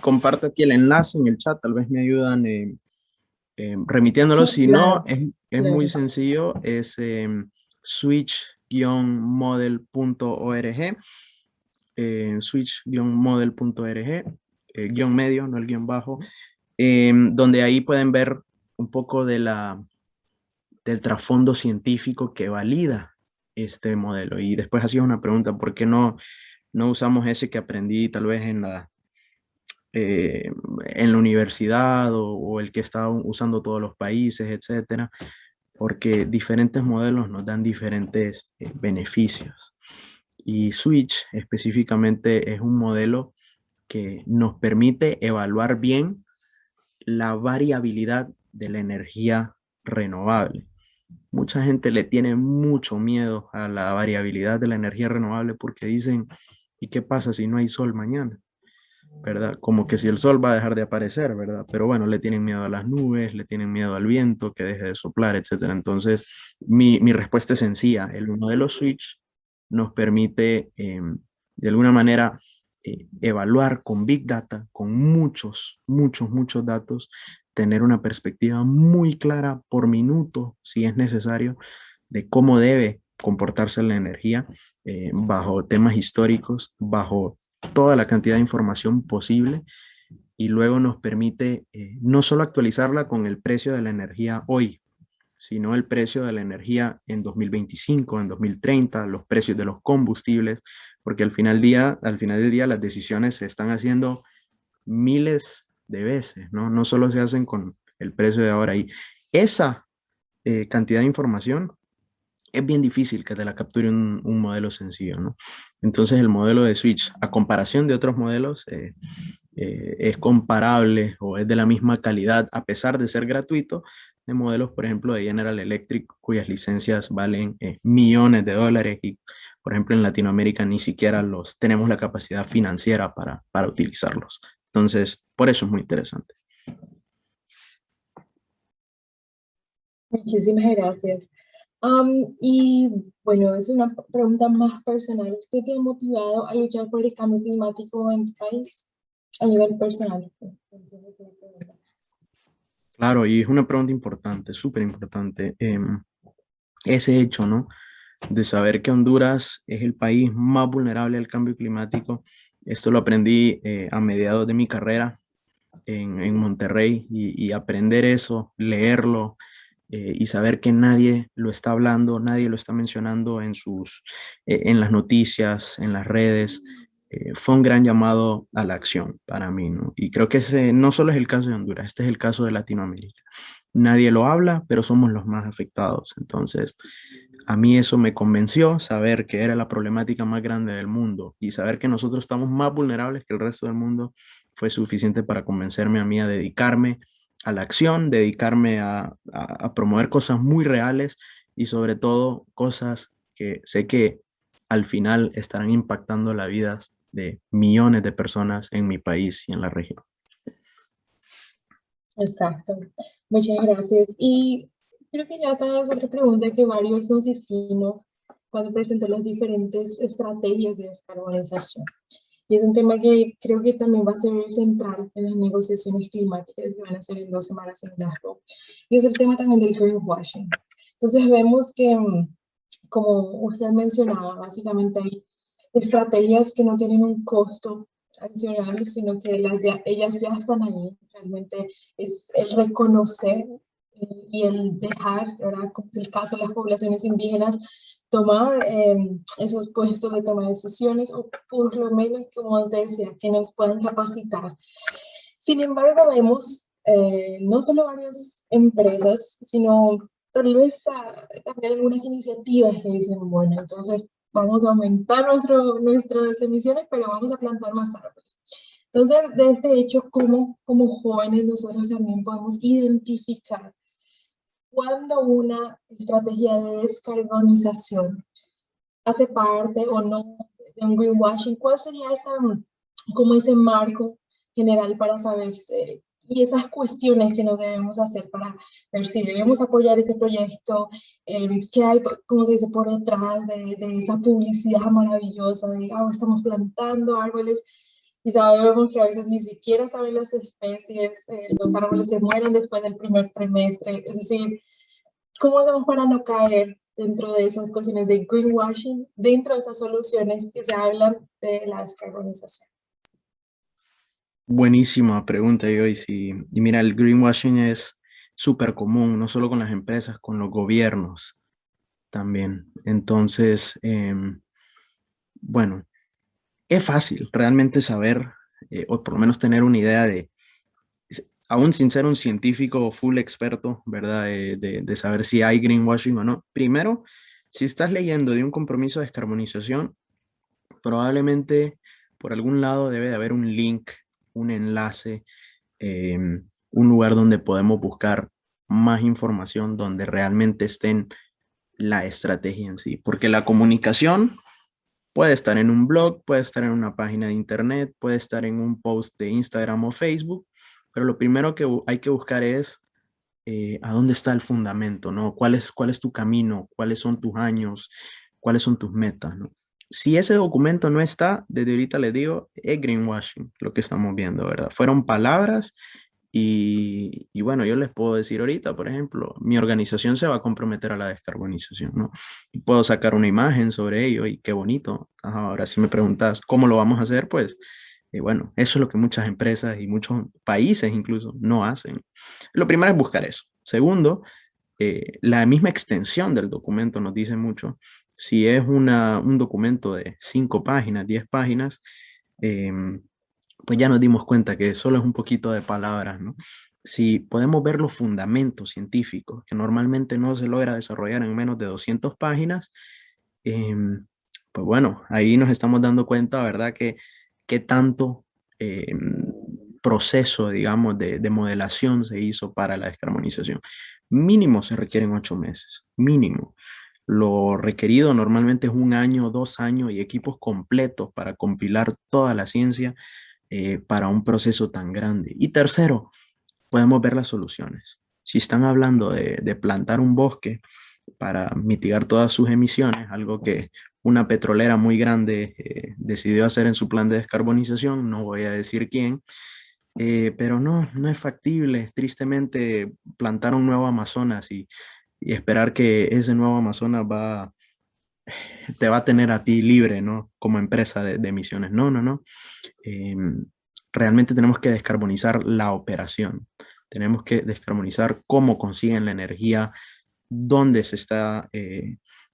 comparto aquí el enlace en el chat, tal vez me ayudan remitiéndolo. Sí, Si no, claro, es muy claro. sencillo, es switch-model.org, switch-model.org, guión medio, no el guión bajo, donde ahí pueden ver un poco del trasfondo científico que valida este modelo. Y después hacía una pregunta, ¿por qué no usamos ese que aprendí tal vez en la universidad o el que está usando todos los países, etcétera? Porque diferentes modelos nos dan diferentes beneficios. Y Switch específicamente es un modelo que nos permite evaluar bien la variabilidad de la energía renovable. Mucha gente le tiene mucho miedo a la variabilidad de la energía renovable porque dicen, ¿y qué pasa si no hay sol mañana? ¿Verdad? Como que si el sol va a dejar de aparecer, ¿verdad? Pero bueno, le tienen miedo a las nubes, le tienen miedo al viento, que deje de soplar, etcétera. Entonces, mi respuesta es sencilla. El modelo Switch nos permite, de alguna manera, evaluar con Big Data, con muchos datos, tener una perspectiva muy clara por minuto, si es necesario, de cómo debe comportarse la energía bajo temas históricos, bajo toda la cantidad de información posible, y luego nos permite no solo actualizarla con el precio de la energía hoy, sino el precio de la energía en 2025, en 2030, los precios de los combustibles, porque al final del día las decisiones se están haciendo miles de veces, ¿no? No solo se hacen con el precio de ahora. Y esa cantidad de información es bien difícil que te la capture un modelo sencillo, ¿no? Entonces el modelo de Switch, a comparación de otros modelos, es comparable o es de la misma calidad, a pesar de ser gratuito, de modelos, por ejemplo, de General Electric, cuyas licencias valen millones de dólares y por ejemplo, en Latinoamérica ni siquiera los tenemos la capacidad financiera para utilizarlos. Entonces, por eso es muy interesante. Muchísimas gracias. Y bueno, es una pregunta más personal. ¿Qué te ha motivado a luchar por el cambio climático en tu país a nivel personal? Claro, y es una pregunta importante, súper importante. Ese hecho, ¿no? De saber que Honduras es el país más vulnerable al cambio climático. Esto lo aprendí a mediados de mi carrera en Monterrey y aprender eso, leerlo y saber que nadie lo está hablando, nadie lo está mencionando en las noticias, en las redes. Fue un gran llamado a la acción para mí, ¿no? Y creo que ese no solo es el caso de Honduras, este es el caso de Latinoamérica. Nadie lo habla, pero somos los más afectados. Entonces, a mí eso me convenció, saber que era la problemática más grande del mundo y saber que nosotros estamos más vulnerables que el resto del mundo fue suficiente para convencerme a mí a dedicarme a la acción, dedicarme a promover cosas muy reales y sobre todo cosas que sé que al final estarán impactando las vidas de millones de personas en mi país y en la región. Exacto. Muchas gracias. Y creo que ya esta es otra pregunta que varios nos hicimos cuando presenté las diferentes estrategias de descarbonización. Y es un tema que creo que también va a ser central en las negociaciones climáticas que van a ser en 2 semanas en Glasgow. Y es el tema también del greenwashing. Entonces vemos que, como usted mencionaba, básicamente hay estrategias que no tienen un costo adicional, sino que ellas ya están ahí. Realmente es el reconocer y el dejar, ¿verdad? Como es el caso de las poblaciones indígenas, tomar esos puestos de toma de decisiones o por lo menos, como usted decía, que nos puedan capacitar. Sin embargo, vemos no solo varias empresas, sino tal vez también algunas iniciativas que dicen, bueno, entonces vamos a aumentar nuestras emisiones, pero vamos a plantar más árboles. Entonces, de este hecho, como jóvenes nosotros también podemos identificar cuando una estrategia de descarbonización hace parte o no de un greenwashing, ¿cuál sería como ese marco general para saber y esas cuestiones que nos debemos hacer para ver si debemos apoyar ese proyecto, qué hay, como se dice, por detrás de esa publicidad maravillosa de, estamos plantando árboles y sabemos que a veces ni siquiera saben las especies, los árboles se mueren después del primer trimestre, es decir, ¿cómo hacemos para no caer dentro de esas cuestiones de greenwashing, dentro de esas soluciones que se hablan de la descarbonización? Buenísima pregunta, Joyce. Y mira, el greenwashing es súper común, no solo con las empresas, con los gobiernos también. Entonces, bueno, es fácil realmente saber, o por lo menos tener una idea aún sin ser un científico full experto, ¿verdad? De saber si hay greenwashing o no. Primero, si estás leyendo de un compromiso de descarbonización, probablemente por algún lado debe de haber un link, un enlace, un lugar donde podemos buscar más información, donde realmente estén la estrategia en sí, porque la comunicación puede estar en un blog, puede estar en una página de internet, puede estar en un post de Instagram o Facebook, pero lo primero que hay que buscar es a dónde está el fundamento, ¿no? ¿Cuál es tu camino? ¿Cuáles son tus años? ¿Cuáles son tus metas, ¿no? Si ese documento no está, desde ahorita les digo, es greenwashing lo que estamos viendo, ¿verdad? Fueron palabras y bueno, yo les puedo decir ahorita, por ejemplo, mi organización se va a comprometer a la descarbonización, ¿no? Y puedo sacar una imagen sobre ello y qué bonito. Ajá, ahora, si me preguntas cómo lo vamos a hacer, pues bueno, eso es lo que muchas empresas y muchos países incluso no hacen. Lo primero es buscar eso. Segundo, la misma extensión del documento nos dice mucho. Si es un documento de 5 páginas, 10 páginas, pues ya nos dimos cuenta que solo es un poquito de palabras, ¿no? Si podemos ver los fundamentos científicos, que normalmente no se logra desarrollar en menos de 200 páginas, pues bueno, ahí nos estamos dando cuenta, ¿verdad? Que tanto proceso, digamos, de modelación se hizo para la descarbonización. Mínimo se requieren 8 meses, mínimo. Lo requerido normalmente es 1 año, 2 años y equipos completos para compilar toda la ciencia para un proceso tan grande. Y tercero, podemos ver las soluciones. Si están hablando de plantar un bosque para mitigar todas sus emisiones, algo que una petrolera muy grande decidió hacer en su plan de descarbonización, no voy a decir quién, pero no, no es factible, tristemente, plantar un nuevo Amazonas y esperar que ese nuevo Amazonas te va a tener a ti libre, ¿no? Como empresa de emisiones. No, no, no. Eh, Realmente tenemos que descarbonizar la operación. Tenemos que descarbonizar cómo consiguen la energía, dónde se está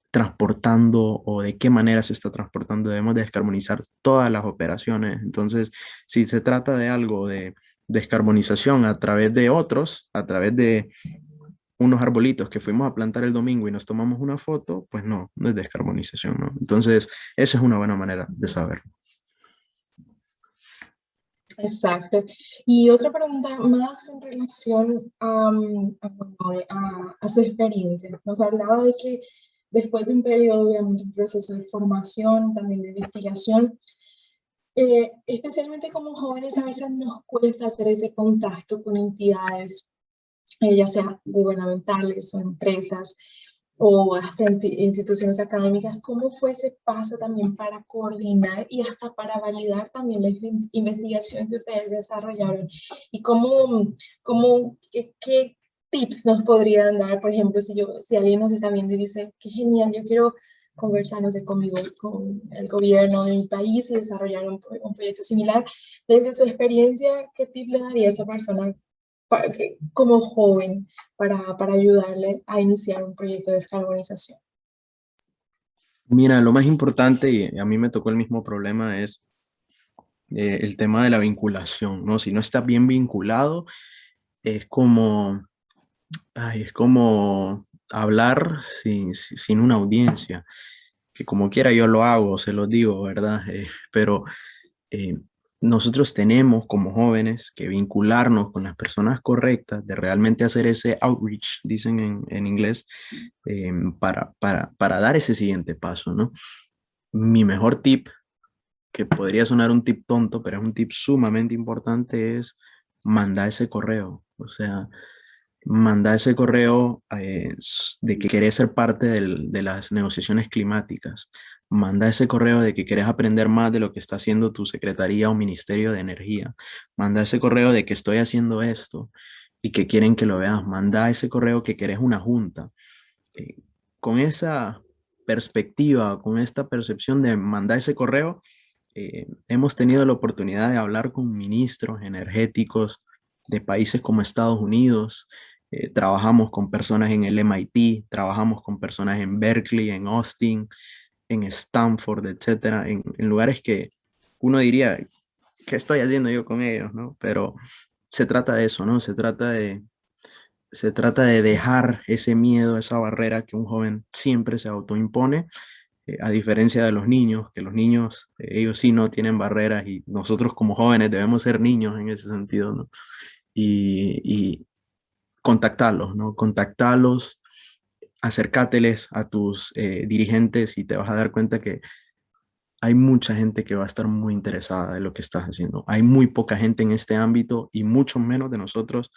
transportando o de qué manera se está transportando. Debemos descarbonizar todas las operaciones. Entonces, si se trata de algo de descarbonización a través de otros, a través de unos arbolitos que fuimos a plantar el domingo y nos tomamos una foto, pues no, no es descarbonización, ¿no? Entonces, esa es una buena manera de saber. Exacto. Y otra pregunta más en relación a su experiencia. Nos hablaba de que después de un periodo, obviamente, un proceso de formación, también de investigación, especialmente como jóvenes, a veces nos cuesta hacer ese contacto con entidades, ya sea gubernamentales o empresas o hasta instituciones académicas. ¿Cómo fue ese paso también para coordinar y hasta para validar también la investigación que ustedes desarrollaron? ¿Y qué tips nos podrían dar? Por ejemplo, si alguien nos está viendo y dice, qué genial, yo quiero conversar, no sé, conmigo, con el gobierno de mi país y desarrollar un proyecto similar. Desde su experiencia, ¿qué tip le daría a esa persona como joven para ayudarle a iniciar un proyecto de descarbonización? Mira, lo más importante, y a mí me tocó el mismo problema, es el tema de la vinculación, ¿no? Si no estás bien vinculado, es como, ay, es como hablar sin una audiencia, que como quiera yo lo hago, se lo digo, ¿verdad? Pero eh, nosotros tenemos como jóvenes que vincularnos con las personas correctas, de realmente hacer ese outreach, dicen en inglés, para dar ese siguiente paso, ¿no? Mi mejor tip, que podría sonar un tip tonto, pero es un tip sumamente importante, es mandar ese correo. O sea, manda ese correo de que querés ser parte de las negociaciones climáticas. Manda ese correo de que querés aprender más de lo que está haciendo tu secretaría o ministerio de energía. Manda ese correo de que estoy haciendo esto y que quieren que lo veas. Manda ese correo que querés una junta. Eh, con esa perspectiva, con esta percepción de mandar ese correo, hemos tenido la oportunidad de hablar con ministros energéticos de países como Estados Unidos. Trabajamos con personas en el MIT, trabajamos con personas en Berkeley, en Austin, en Stanford, etcétera, en lugares que uno diría, ¿qué estoy haciendo yo con ellos? ¿No? Pero se trata de eso, ¿no? Se trata de dejar ese miedo, esa barrera que un joven siempre se autoimpone, a diferencia de los niños, que los niños, ellos sí no tienen barreras y nosotros como jóvenes debemos ser niños en ese sentido, ¿no? Y contactarlos, ¿no? Contactarlos, acércateles a tus dirigentes y te vas a dar cuenta que hay mucha gente que va a estar muy interesada en lo que estás haciendo. Hay muy poca gente en este ámbito y mucho menos de nosotros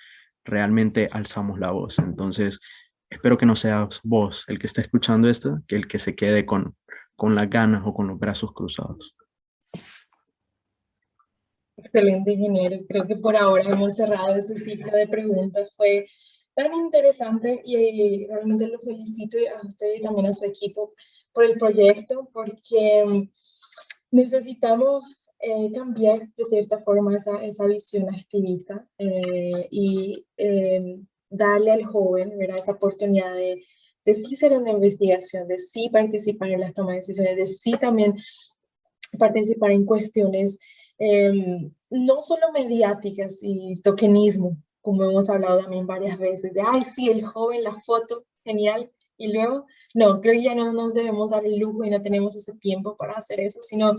realmente alzamos la voz. Entonces, espero que no seas vos el que está escuchando esto, que el que se quede con las ganas o con los brazos cruzados. Excelente, ingeniero. Creo que por ahora hemos cerrado ese ciclo de preguntas. Fue tan interesante y realmente lo felicito a usted y también a su equipo por el proyecto, porque necesitamos cambiar de cierta forma esa visión activista y darle al joven, ¿verdad? Esa oportunidad de sí ser una investigación, de sí participar en las tomas de decisiones, de sí también participar en cuestiones no solo mediáticas y tokenismo, como hemos hablado también varias veces, de, ay, sí, el joven, la foto, genial, y luego, no, creo que ya no nos debemos dar el lujo y no tenemos ese tiempo para hacer eso, sino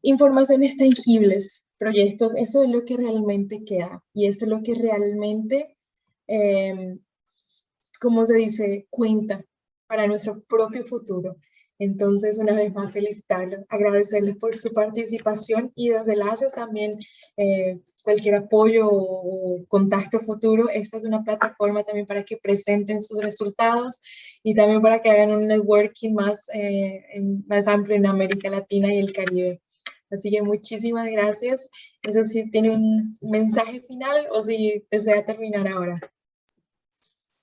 informaciones tangibles, proyectos, eso es lo que realmente queda, y esto es lo que realmente, ¿cómo se dice?, cuenta para nuestro propio futuro. Entonces, una vez más, felicitarlos, agradecerles por su participación y desde LACES también cualquier apoyo o contacto futuro. Esta es una plataforma también para que presenten sus resultados y también para que hagan un networking más amplio en América Latina y el Caribe. Así que muchísimas gracias. No sé si tiene un mensaje final o si desea terminar ahora.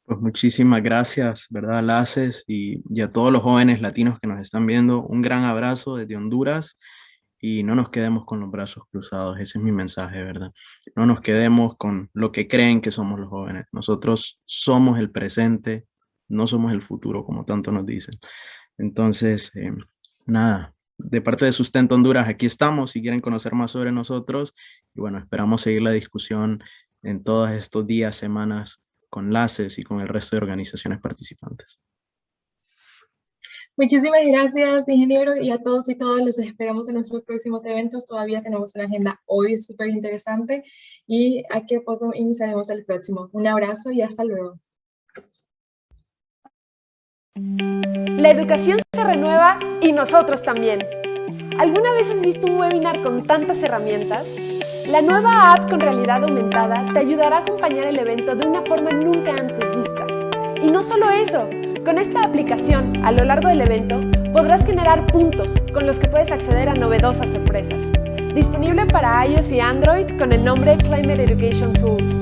Pues muchísimas gracias, ¿verdad, LACES? Y a todos los jóvenes latinos que nos están viendo, un gran abrazo desde Honduras y no nos quedemos con los brazos cruzados. Ese es mi mensaje, ¿verdad? No nos quedemos con lo que creen que somos los jóvenes. Nosotros somos el presente, no somos el futuro, como tanto nos dicen. Entonces, nada, de parte de Sustento Honduras, aquí estamos si quieren conocer más sobre nosotros. Y bueno, esperamos seguir la discusión en todos estos días, semanas, con LACES y con el resto de organizaciones participantes. Muchísimas gracias, ingeniero, y a todos y todas les esperamos en nuestros próximos eventos. Todavía tenemos una agenda hoy súper interesante y aquí a poco iniciaremos el próximo. Un abrazo y hasta luego. La educación se renueva y nosotros también. ¿Alguna vez has visto un webinar con tantas herramientas? La nueva app con realidad aumentada te ayudará a acompañar el evento de una forma nunca antes vista. Y no solo eso, con esta aplicación, a lo largo del evento, podrás generar puntos con los que puedes acceder a novedosas sorpresas. Disponible para iOS y Android con el nombre Climate Education Tools.